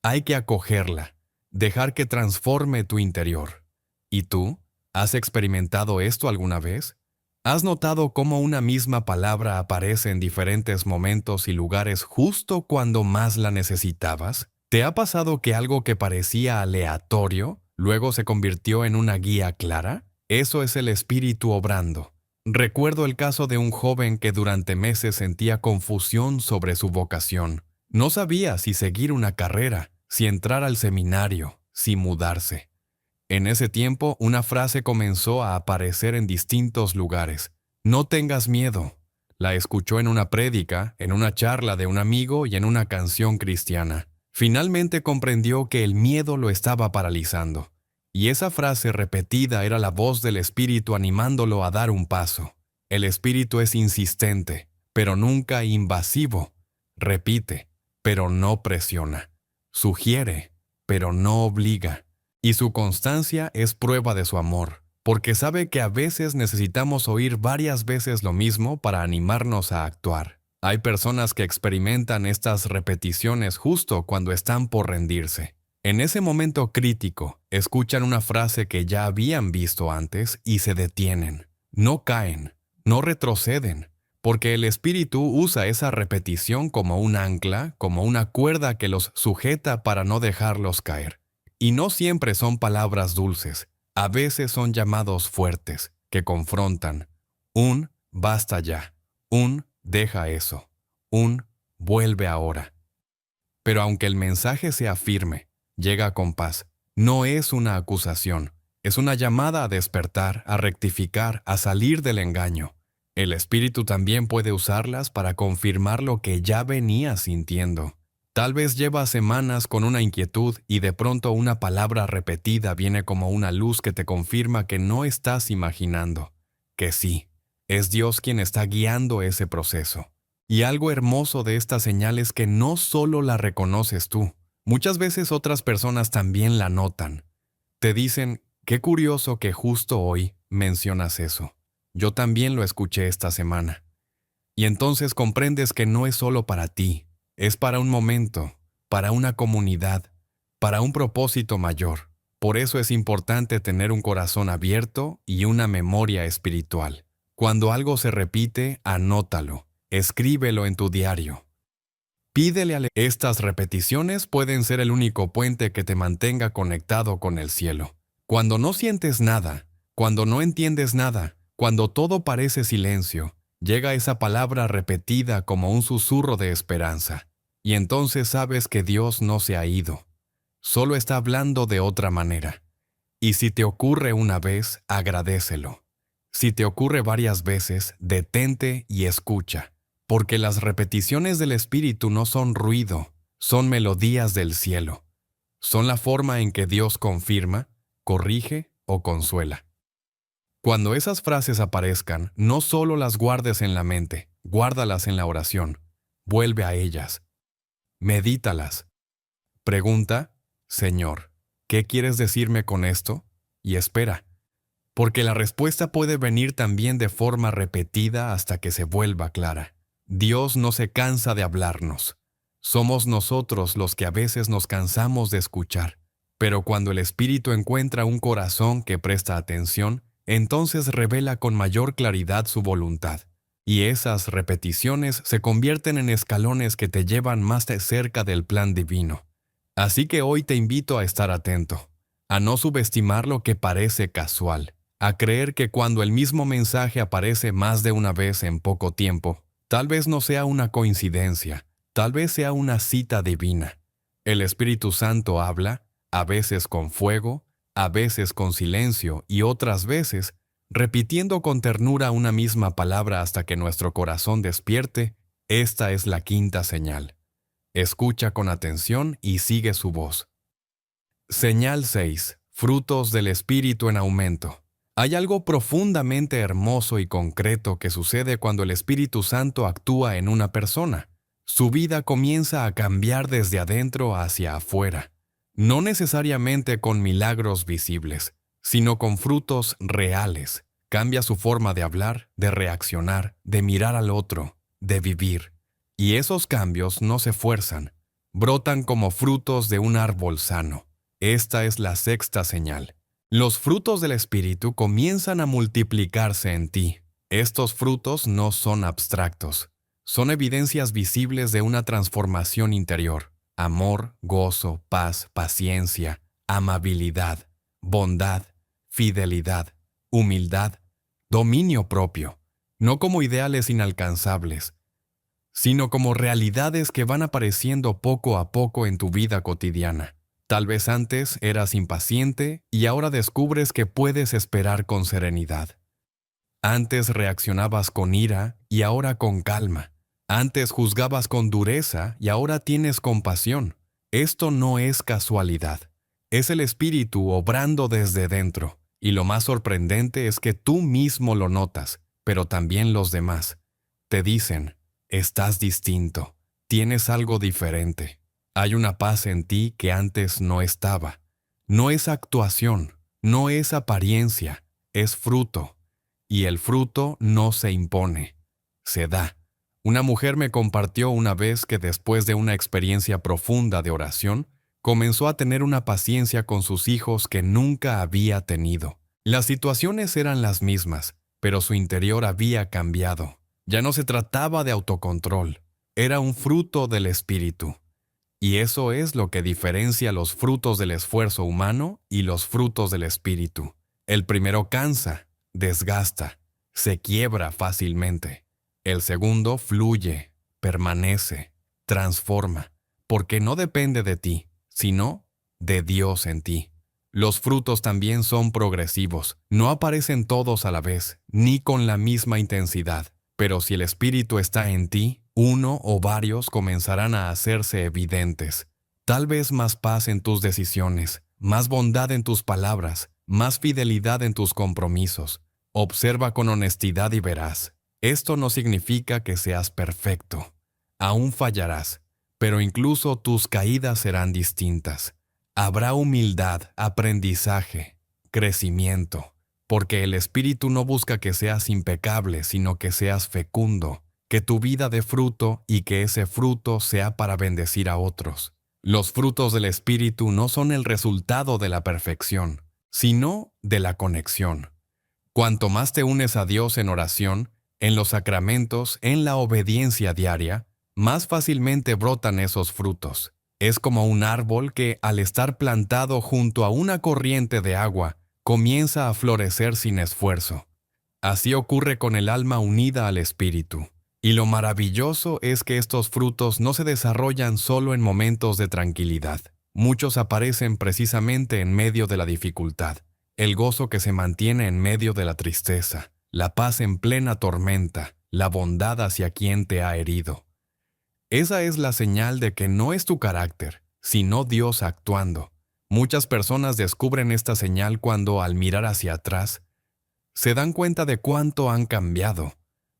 hay que acogerla. Dejar que transforme tu interior. ¿Y tú? ¿Has experimentado esto alguna vez? ¿Has notado cómo una misma palabra aparece en diferentes momentos y lugares justo cuando más la necesitabas? ¿Te ha pasado que algo que parecía aleatorio luego se convirtió en una guía clara? Eso es el Espíritu obrando. Recuerdo el caso de un joven que durante meses sentía confusión sobre su vocación. No sabía si seguir una carrera, si entrar al seminario, si mudarse. En ese tiempo, una frase comenzó a aparecer en distintos lugares. No tengas miedo. La escuchó en una prédica, en una charla de un amigo y en una canción cristiana. Finalmente comprendió que el miedo lo estaba paralizando. Y esa frase repetida era la voz del Espíritu animándolo a dar un paso. El Espíritu es insistente, pero nunca invasivo. Repite, pero no presiona. Sugiere, pero no obliga. Y su constancia es prueba de su amor, porque sabe que a veces necesitamos oír varias veces lo mismo para animarnos a actuar. Hay personas que experimentan estas repeticiones justo cuando están por rendirse. En ese momento crítico, escuchan una frase que ya habían visto antes y se detienen. No caen, no retroceden, porque el Espíritu usa esa repetición como un ancla, como una cuerda que los sujeta para no dejarlos caer. Y no siempre son palabras dulces, a veces son llamados fuertes, que confrontan. Un basta ya, un deja eso, un vuelve ahora. Pero aunque el mensaje sea firme, llega con paz, no es una acusación, es una llamada a despertar, a rectificar, a salir del engaño. El Espíritu también puede usarlas para confirmar lo que ya venías sintiendo. Tal vez llevas semanas con una inquietud y de pronto una palabra repetida viene como una luz que te confirma que no estás imaginando, que sí, es Dios quien está guiando ese proceso. Y algo hermoso de esta señal es que no solo la reconoces tú, muchas veces otras personas también la notan. Te dicen, qué curioso que justo hoy mencionas eso. Yo también lo escuché esta semana. Y entonces comprendes que no es solo para ti. Es para un momento, para una comunidad, para un propósito mayor. Por eso es importante tener un corazón abierto y una memoria espiritual. Cuando algo se repite, anótalo, escríbelo en tu diario. Pídele a estas repeticiones pueden ser el único puente que te mantenga conectado con el cielo. Cuando no sientes nada, cuando no entiendes nada, cuando todo parece silencio, llega esa palabra repetida como un susurro de esperanza. Y entonces sabes que Dios no se ha ido. Solo está hablando de otra manera. Y si te ocurre una vez, agradécelo. Si te ocurre varias veces, detente y escucha. Porque las repeticiones del Espíritu no son ruido, son melodías del cielo. Son la forma en que Dios confirma, corrige o consuela. Cuando esas frases aparezcan, no solo las guardes en la mente, guárdalas en la oración. Vuelve a ellas. Medítalas. Pregunta, Señor, ¿qué quieres decirme con esto? Y espera, porque la respuesta puede venir también de forma repetida hasta que se vuelva clara. Dios no se cansa de hablarnos. Somos nosotros los que a veces nos cansamos de escuchar. Pero cuando el Espíritu encuentra un corazón que presta atención, entonces revela con mayor claridad su voluntad. Y esas repeticiones se convierten en escalones que te llevan más de cerca del plan divino. Así que hoy te invito a estar atento, a no subestimar lo que parece casual, a creer que cuando el mismo mensaje aparece más de una vez en poco tiempo, tal vez no sea una coincidencia, tal vez sea una cita divina. El Espíritu Santo habla, a veces con fuego, a veces con silencio y otras veces repitiendo con ternura una misma palabra hasta que nuestro corazón despierte. Esta es la quinta señal. Escucha con atención y sigue su voz. Señal 6. Frutos del Espíritu en aumento. Hay algo profundamente hermoso y concreto que sucede cuando el Espíritu Santo actúa en una persona. Su vida comienza a cambiar desde adentro hacia afuera. No necesariamente con milagros visibles, sino con frutos reales. Cambia su forma de hablar, de reaccionar, de mirar al otro, de vivir. Y esos cambios no se fuerzan, brotan como frutos de un árbol sano. Esta es la sexta señal. Los frutos del Espíritu comienzan a multiplicarse en ti. Estos frutos no son abstractos, son evidencias visibles de una transformación interior. amor, gozo, paz, paciencia, amabilidad, bondad, fidelidad, humildad, dominio propio, no como ideales inalcanzables, sino como realidades que van apareciendo poco a poco en tu vida cotidiana. Tal vez antes eras impaciente y ahora descubres que puedes esperar con serenidad. Antes reaccionabas con ira y ahora con calma. Antes juzgabas con dureza y ahora tienes compasión. Esto no es casualidad. Es el Espíritu obrando desde dentro. Y lo más sorprendente es que tú mismo lo notas, pero también los demás. Te dicen, estás distinto, tienes algo diferente. Hay una paz en ti que antes no estaba. No es actuación, no es apariencia, es fruto. Y el fruto no se impone, se da. Una mujer me compartió una vez que después de una experiencia profunda de oración, comenzó a tener una paciencia con sus hijos que nunca había tenido. Las situaciones eran las mismas, pero su interior había cambiado. Ya no se trataba de autocontrol, era un fruto del Espíritu. Y eso es lo que diferencia los frutos del esfuerzo humano y los frutos del Espíritu. El primero cansa, desgasta, se quiebra fácilmente. El segundo fluye, permanece, transforma, porque no depende de ti, sino de Dios en ti. Los frutos también son progresivos, no aparecen todos a la vez, ni con la misma intensidad, pero si el Espíritu está en ti, uno o varios comenzarán a hacerse evidentes. Tal vez más paz en tus decisiones, más bondad en tus palabras, más fidelidad en tus compromisos. Observa con honestidad y verás. Esto no significa que seas perfecto. Aún fallarás, pero incluso tus caídas serán distintas. Habrá humildad, aprendizaje, crecimiento, porque el Espíritu no busca que seas impecable, sino que seas fecundo, que tu vida dé fruto y que ese fruto sea para bendecir a otros. Los frutos del Espíritu no son el resultado de la perfección, sino de la conexión. Cuanto más te unes a Dios en oración, en los sacramentos, en la obediencia diaria, más fácilmente brotan esos frutos. Es como un árbol que, al estar plantado junto a una corriente de agua, comienza a florecer sin esfuerzo. Así ocurre con el alma unida al Espíritu. Y lo maravilloso es que estos frutos no se desarrollan solo en momentos de tranquilidad. Muchos aparecen precisamente en medio de la dificultad. El gozo que se mantiene en medio de la tristeza, la paz en plena tormenta, la bondad hacia quien te ha herido. Esa es la señal de que no es tu carácter, sino Dios actuando. Muchas personas descubren esta señal cuando, al mirar hacia atrás, se dan cuenta de cuánto han cambiado.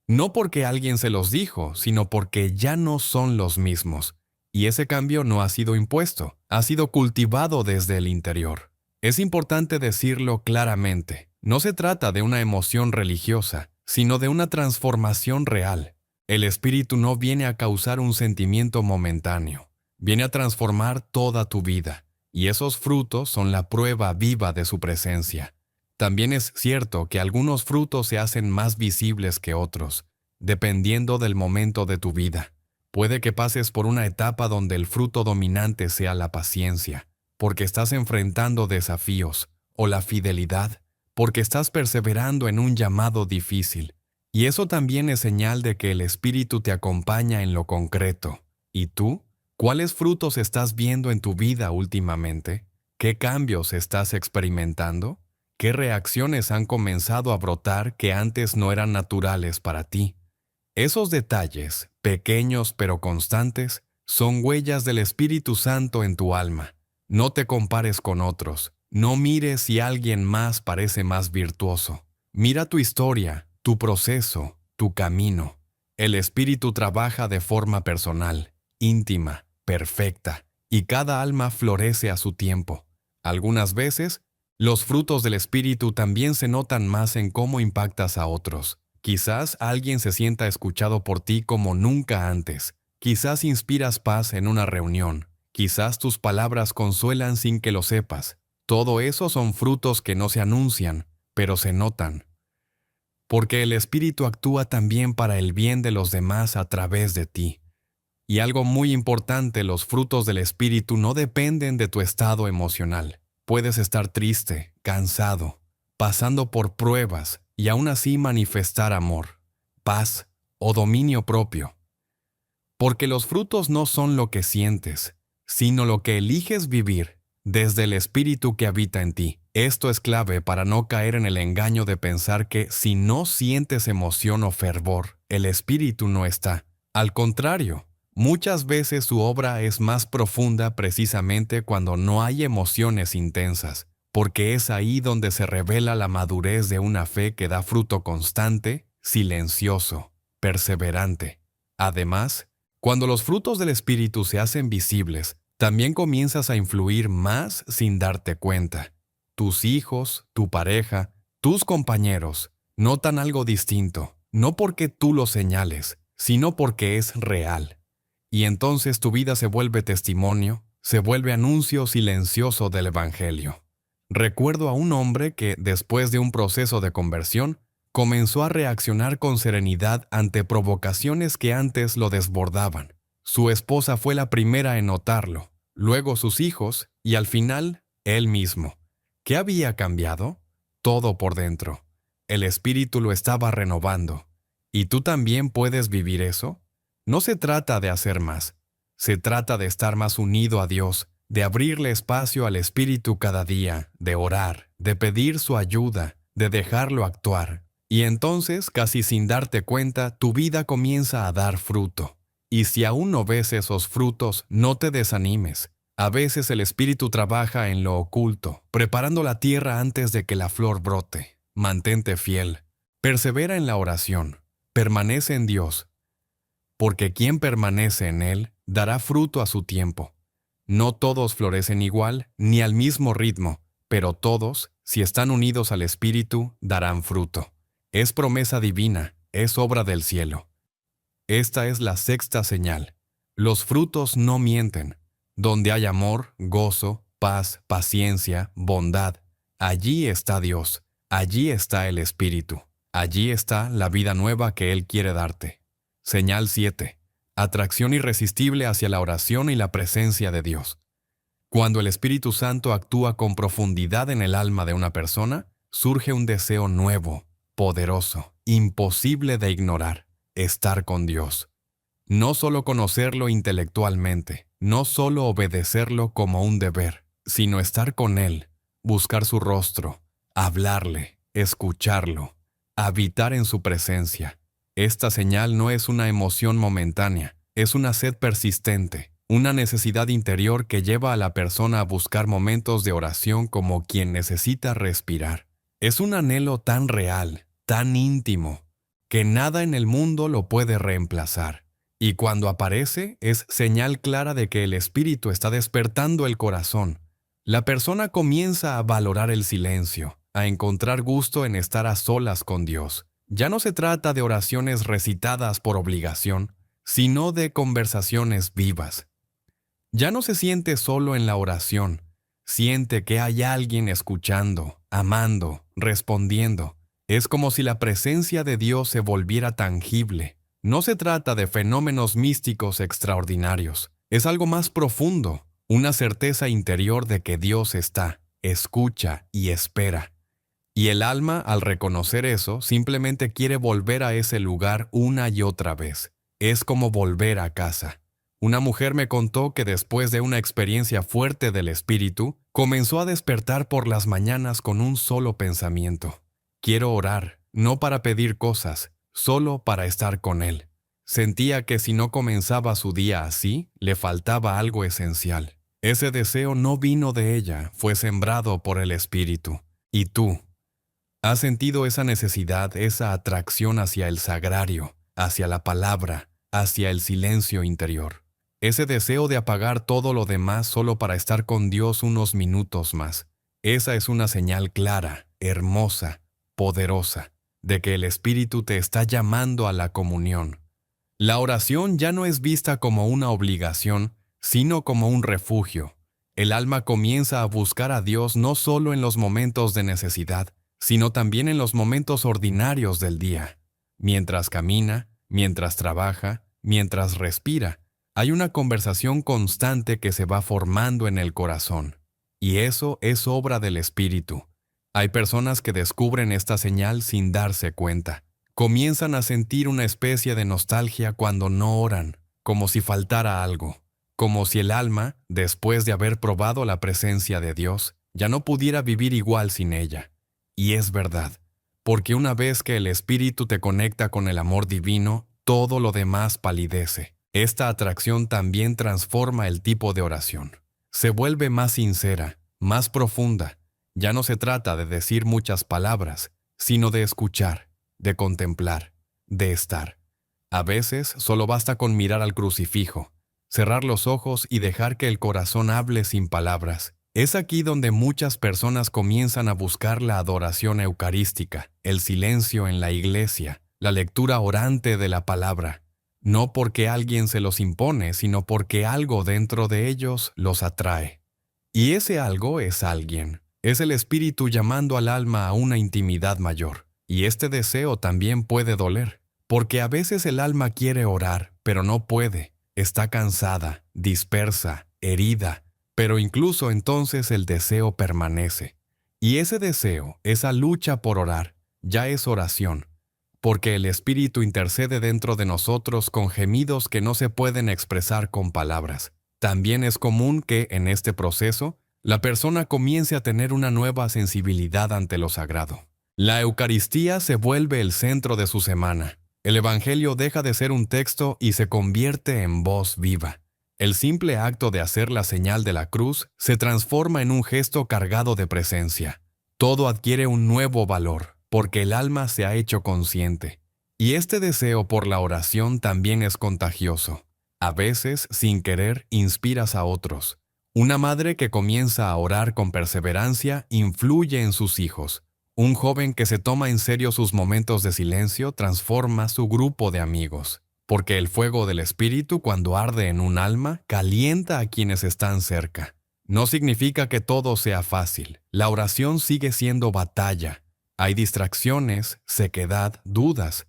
No porque alguien se los dijo, sino porque ya no son los mismos. Y ese cambio no ha sido impuesto, ha sido cultivado desde el interior. Es importante decirlo claramente. No se trata de una emoción religiosa, sino de una transformación real. El Espíritu no viene a causar un sentimiento momentáneo. Viene a transformar toda tu vida. Y esos frutos son la prueba viva de su presencia. También es cierto que algunos frutos se hacen más visibles que otros, dependiendo del momento de tu vida. Puede que pases por una etapa donde el fruto dominante sea la paciencia, porque estás enfrentando desafíos, o la fidelidad, porque estás perseverando en un llamado difícil. Y eso también es señal de que el Espíritu te acompaña en lo concreto. ¿Y tú? ¿Cuáles frutos estás viendo en tu vida últimamente? ¿Qué cambios estás experimentando? ¿Qué reacciones han comenzado a brotar que antes no eran naturales para ti? Esos detalles, pequeños pero constantes, son huellas del Espíritu Santo en tu alma. No te compares con otros. No mires si alguien más parece más virtuoso. Mira tu historia, tu proceso, tu camino. El Espíritu trabaja de forma personal, íntima, perfecta, y cada alma florece a su tiempo. Algunas veces, los frutos del Espíritu también se notan más en cómo impactas a otros. Quizás alguien se sienta escuchado por ti como nunca antes. Quizás inspiras paz en una reunión. Quizás tus palabras consuelan sin que lo sepas. Todo eso son frutos que no se anuncian, pero se notan. Porque el Espíritu actúa también para el bien de los demás a través de ti. Y algo muy importante, los frutos del Espíritu no dependen de tu estado emocional. Puedes estar triste, cansado, pasando por pruebas y aún así manifestar amor, paz o dominio propio. Porque los frutos no son lo que sientes, sino lo que eliges vivir desde el Espíritu que habita en ti. Esto es clave para no caer en el engaño de pensar que si no sientes emoción o fervor, el Espíritu no está. Al contrario, muchas veces su obra es más profunda precisamente cuando no hay emociones intensas, porque es ahí donde se revela la madurez de una fe que da fruto constante, silencioso, perseverante. Además, cuando los frutos del Espíritu se hacen visibles, también comienzas a influir más sin darte cuenta. Tus hijos, tu pareja, tus compañeros notan algo distinto, no porque tú lo señales, sino porque es real. Y entonces tu vida se vuelve testimonio, se vuelve anuncio silencioso del Evangelio. Recuerdo a un hombre que, después de un proceso de conversión, comenzó a reaccionar con serenidad ante provocaciones que antes lo desbordaban. Su esposa fue la primera en notarlo, luego sus hijos y al final, él mismo. ¿Qué había cambiado? Todo por dentro. El Espíritu lo estaba renovando. ¿Y tú también puedes vivir eso? No se trata de hacer más. Se trata de estar más unido a Dios, de abrirle espacio al Espíritu cada día, de orar, de pedir su ayuda, de dejarlo actuar. Y entonces, casi sin darte cuenta, tu vida comienza a dar fruto. Y si aún no ves esos frutos, no te desanimes. A veces el Espíritu trabaja en lo oculto, preparando la tierra antes de que la flor brote. Mantente fiel. Persevera en la oración. Permanece en Dios. Porque quien permanece en Él dará fruto a su tiempo. No todos florecen igual ni al mismo ritmo, pero todos, si están unidos al Espíritu, darán fruto. Es promesa divina, es obra del cielo. Esta es la sexta señal. Los frutos no mienten. Donde hay amor, gozo, paz, paciencia, bondad, allí está Dios, allí está el Espíritu, allí está la vida nueva que Él quiere darte. Señal 7. Atracción irresistible hacia la oración y la presencia de Dios. Cuando el Espíritu Santo actúa con profundidad en el alma de una persona, surge un deseo nuevo, poderoso, imposible de ignorar: estar con Dios. No solo conocerlo intelectualmente, no solo obedecerlo como un deber, sino estar con Él, buscar su rostro, hablarle, escucharlo, habitar en su presencia. Esta señal no es una emoción momentánea, es una sed persistente, una necesidad interior que lleva a la persona a buscar momentos de oración como quien necesita respirar. Es un anhelo tan real, tan íntimo, que nada en el mundo lo puede reemplazar. Y cuando aparece, es señal clara de que el Espíritu está despertando el corazón. La persona comienza a valorar el silencio, a encontrar gusto en estar a solas con Dios. Ya no se trata de oraciones recitadas por obligación, sino de conversaciones vivas. Ya no se siente solo en la oración, siente que hay alguien escuchando, amando, respondiendo. Es como si la presencia de Dios se volviera tangible. No se trata de fenómenos místicos extraordinarios. Es algo más profundo, una certeza interior de que Dios está, escucha y espera. Y el alma, al reconocer eso, simplemente quiere volver a ese lugar una y otra vez. Es como volver a casa. Una mujer me contó que después de una experiencia fuerte del Espíritu, comenzó a despertar por las mañanas con un solo pensamiento: quiero orar, no para pedir cosas, solo para estar con Él. Sentía que si no comenzaba su día así, le faltaba algo esencial. Ese deseo no vino de ella, fue sembrado por el Espíritu. ¿Y tú? ¿Has sentido esa necesidad, esa atracción hacia el sagrario, hacia la palabra, hacia el silencio interior? Ese deseo de apagar todo lo demás solo para estar con Dios unos minutos más. Esa es una señal clara, hermosa, poderosa, de que el Espíritu te está llamando a la comunión. La oración ya no es vista como una obligación, sino como un refugio. El alma comienza a buscar a Dios no solo en los momentos de necesidad, sino también en los momentos ordinarios del día. Mientras camina, mientras trabaja, mientras respira, Hay una conversación constante que se va formando en el corazón, y eso es obra del Espíritu. Hay personas que descubren esta señal sin darse cuenta. Comienzan a sentir una especie de nostalgia cuando no oran, como si faltara algo, como si el alma, después de haber probado la presencia de Dios, ya no pudiera vivir igual sin ella. Y es verdad, porque una vez que el Espíritu te conecta con el amor divino, todo lo demás palidece. Esta atracción también transforma el tipo de oración. Se vuelve más sincera, más profunda. Ya no se trata de decir muchas palabras, sino de escuchar, de contemplar, de estar. A veces solo basta con mirar al crucifijo, cerrar los ojos y dejar que el corazón hable sin palabras. Es aquí donde muchas personas comienzan a buscar la adoración eucarística, el silencio en la iglesia, la lectura orante de la palabra. No porque alguien se los impone, sino porque algo dentro de ellos los atrae. Y ese algo es alguien. Es el Espíritu llamando al alma a una intimidad mayor. Y este deseo también puede doler, porque a veces el alma quiere orar, pero no puede. Está cansada, dispersa, herida, pero incluso entonces el deseo permanece. Y ese deseo, esa lucha por orar, ya es oración, porque el Espíritu intercede dentro de nosotros con gemidos que no se pueden expresar con palabras. También es común que, en este proceso, la persona comience a tener una nueva sensibilidad ante lo sagrado. La Eucaristía se vuelve el centro de su semana. El Evangelio deja de ser un texto y se convierte en voz viva. El simple acto de hacer la señal de la cruz se transforma en un gesto cargado de presencia. Todo adquiere un nuevo valor, porque el alma se ha hecho consciente. Y este deseo por la oración también es contagioso. A veces, sin querer, inspiras a otros. Una madre que comienza a orar con perseverancia influye en sus hijos. Un joven que se toma en serio sus momentos de silencio transforma su grupo de amigos. Porque el fuego del Espíritu, cuando arde en un alma, calienta a quienes están cerca. No significa que todo sea fácil. La oración sigue siendo batalla. Hay distracciones, sequedad, dudas.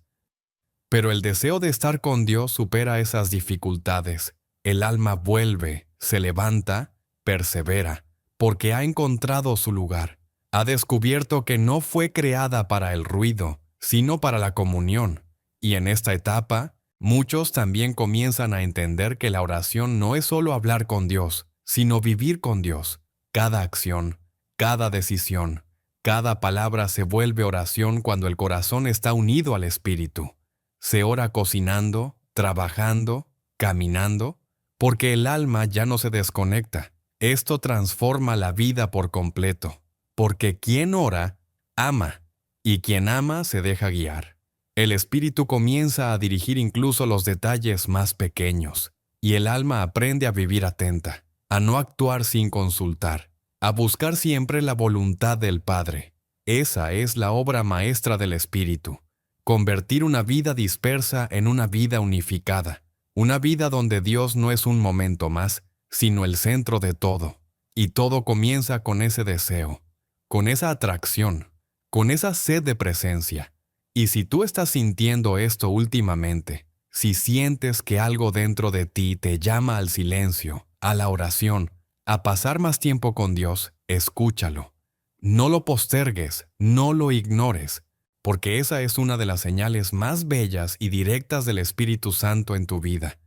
Pero el deseo de estar con Dios supera esas dificultades. El alma vuelve, se levanta, persevera, porque ha encontrado su lugar. Ha descubierto que no fue creada para el ruido, sino para la comunión. Y en esta etapa, muchos también comienzan a entender que la oración no es solo hablar con Dios, sino vivir con Dios. Cada acción, cada decisión, cada palabra se vuelve oración cuando el corazón está unido al Espíritu. Se ora cocinando, trabajando, caminando, porque el alma ya no se desconecta. Esto transforma la vida por completo, porque quien ora, ama, y quien ama se deja guiar. El Espíritu comienza a dirigir incluso los detalles más pequeños, y el alma aprende a vivir atenta, a no actuar sin consultar, a buscar siempre la voluntad del Padre. Esa es la obra maestra del Espíritu. Convertir una vida dispersa en una vida unificada, una vida donde Dios no es un momento más, sino el centro de todo. Y todo comienza con ese deseo, con esa atracción, con esa sed de presencia. Y si tú estás sintiendo esto últimamente, si sientes que algo dentro de ti te llama al silencio, a la oración, a pasar más tiempo con Dios, escúchalo. No lo postergues, no lo ignores, porque esa es una de las señales más bellas y directas del Espíritu Santo en tu vida.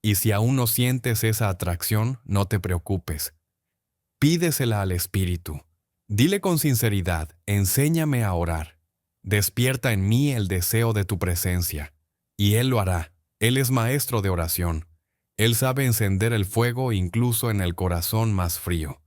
Y si aún no sientes esa atracción, no te preocupes. Pídesela al Espíritu. Dile con sinceridad, enséñame a orar. Despierta en mí el deseo de tu presencia. Y Él lo hará. Él es maestro de oración. Él sabe encender el fuego incluso en el corazón más frío.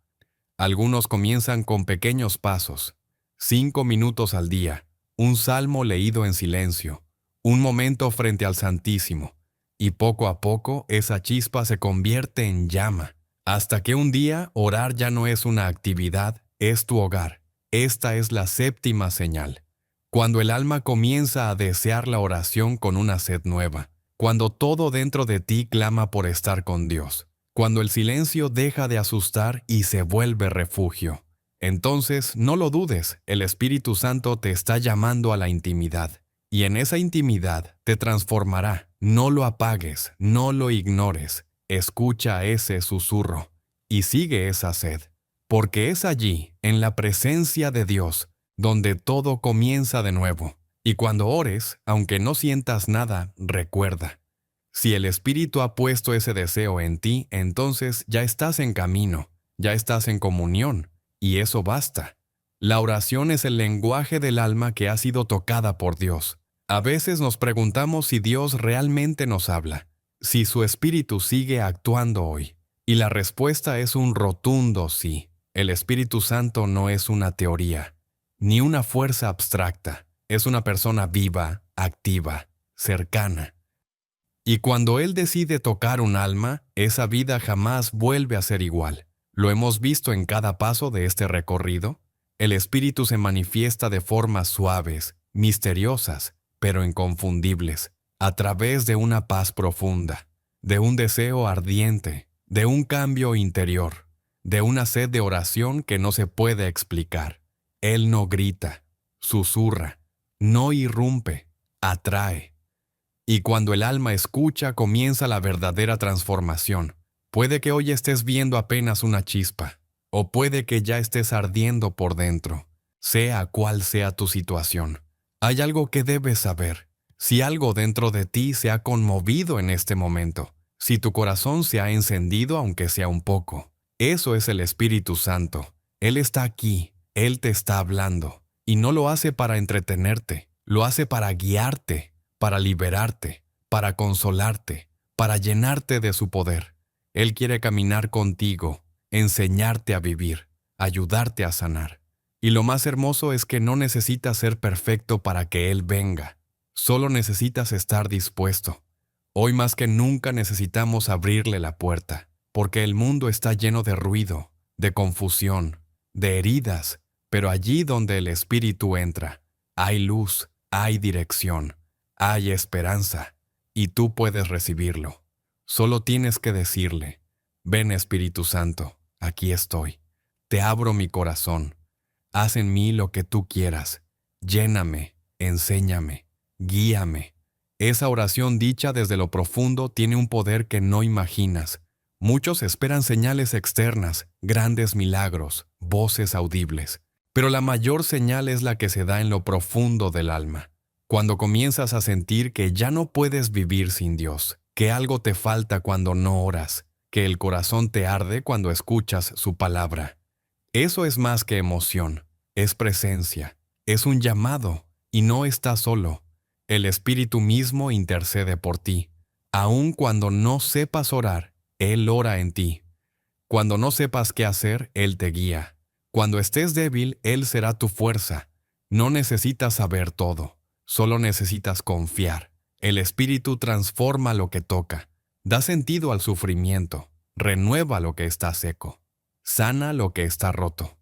Algunos comienzan con pequeños pasos. 5 minutos al día. Un salmo leído en silencio, un momento frente al Santísimo, y poco a poco esa chispa se convierte en llama, hasta que un día orar ya no es una actividad, es tu hogar. Esta es la séptima señal. Cuando el alma comienza a desear la oración con una sed nueva, cuando todo dentro de ti clama por estar con Dios, cuando el silencio deja de asustar y se vuelve refugio. Entonces, no lo dudes, el Espíritu Santo te está llamando a la intimidad, y en esa intimidad te transformará. No lo apagues, no lo ignores. escucha ese susurro y sigue esa sed, porque es allí, en la presencia de Dios, donde todo comienza de nuevo. Y cuando ores, aunque no sientas nada, recuerda. Si el Espíritu ha puesto ese deseo en ti, entonces ya estás en camino, ya estás en comunión, y eso basta. La oración es el lenguaje del alma que ha sido tocada por Dios. A veces nos preguntamos si Dios realmente nos habla, si su Espíritu sigue actuando hoy. Y la respuesta es un rotundo sí. El Espíritu Santo no es una teoría, ni una fuerza abstracta. Es una persona viva, activa, cercana. Y cuando Él decide tocar un alma, esa vida jamás vuelve a ser igual. Lo hemos visto en cada paso de este recorrido. El Espíritu se manifiesta de formas suaves, misteriosas, pero inconfundibles, a través de una paz profunda, de un deseo ardiente, de un cambio interior, de una sed de oración que no se puede explicar. Él no grita, susurra, no irrumpe, atrae. Y cuando el alma escucha, comienza la verdadera transformación. Puede que hoy estés viendo apenas una chispa, o puede que ya estés ardiendo por dentro, sea cual sea tu situación. Hay algo que debes saber. Si algo dentro de ti se ha conmovido en este momento, si tu corazón se ha encendido aunque sea un poco, eso es el Espíritu Santo. Él está aquí, Él te está hablando, y no lo hace para entretenerte, lo hace para guiarte, para liberarte, para consolarte, para llenarte de su poder. Él quiere caminar contigo, enseñarte a vivir, ayudarte a sanar. Y lo más hermoso es que no necesitas ser perfecto para que Él venga. Solo necesitas estar dispuesto. Hoy más que nunca necesitamos abrirle la puerta, porque el mundo está lleno de ruido, de confusión, de heridas, pero allí donde el Espíritu entra, hay luz, hay dirección, hay esperanza, y tú puedes recibirlo. Solo tienes que decirle: ven Espíritu Santo, aquí estoy. Te abro mi corazón. Haz en mí lo que tú quieras. Lléname, enséñame, guíame. Esa oración dicha desde lo profundo tiene un poder que no imaginas. Muchos esperan señales externas, grandes milagros, voces audibles. Pero la mayor señal es la que se da en lo profundo del alma. Cuando comienzas a sentir que ya no puedes vivir sin Dios, que algo te falta cuando no oras, que el corazón te arde cuando escuchas su palabra. Eso es más que emoción, es presencia, es un llamado, y no estás solo. El Espíritu mismo intercede por ti. Aun cuando no sepas orar, Él ora en ti. Cuando no sepas qué hacer, Él te guía. Cuando estés débil, Él será tu fuerza. No necesitas saber todo, solo necesitas confiar. El Espíritu transforma lo que toca, da sentido al sufrimiento, renueva lo que está seco, sana lo que está roto.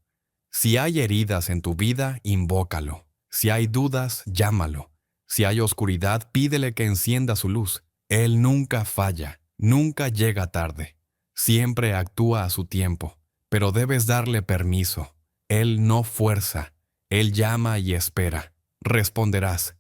Si hay heridas en tu vida, invócalo. Si hay dudas, llámalo. Si hay oscuridad, pídele que encienda su luz. Él nunca falla, nunca llega tarde. Siempre actúa a su tiempo, pero debes darle permiso. Él no fuerza, Él llama y espera. Responderás.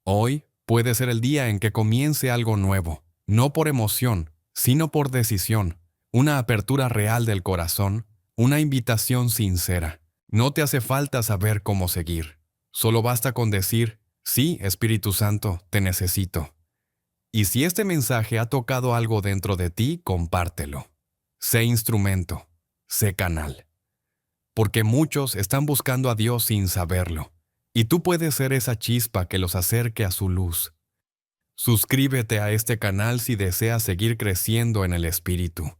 Hoy puede ser el día en que comience algo nuevo, no por emoción, sino por decisión, una apertura real del corazón, una invitación sincera. No te hace falta saber cómo seguir. Solo basta con decir: sí, Espíritu Santo, te necesito. Y si este mensaje ha tocado algo dentro de ti, compártelo. Sé instrumento, sé canal. Porque muchos están buscando a Dios sin saberlo, y tú puedes ser esa chispa que los acerque a su luz. Suscríbete a este canal si deseas seguir creciendo en el Espíritu.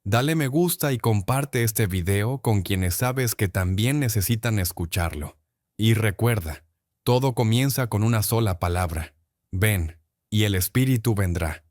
Dale me gusta y comparte este video con quienes sabes que también necesitan escucharlo. Y recuerda, todo comienza con una sola palabra: ven, y el Espíritu vendrá.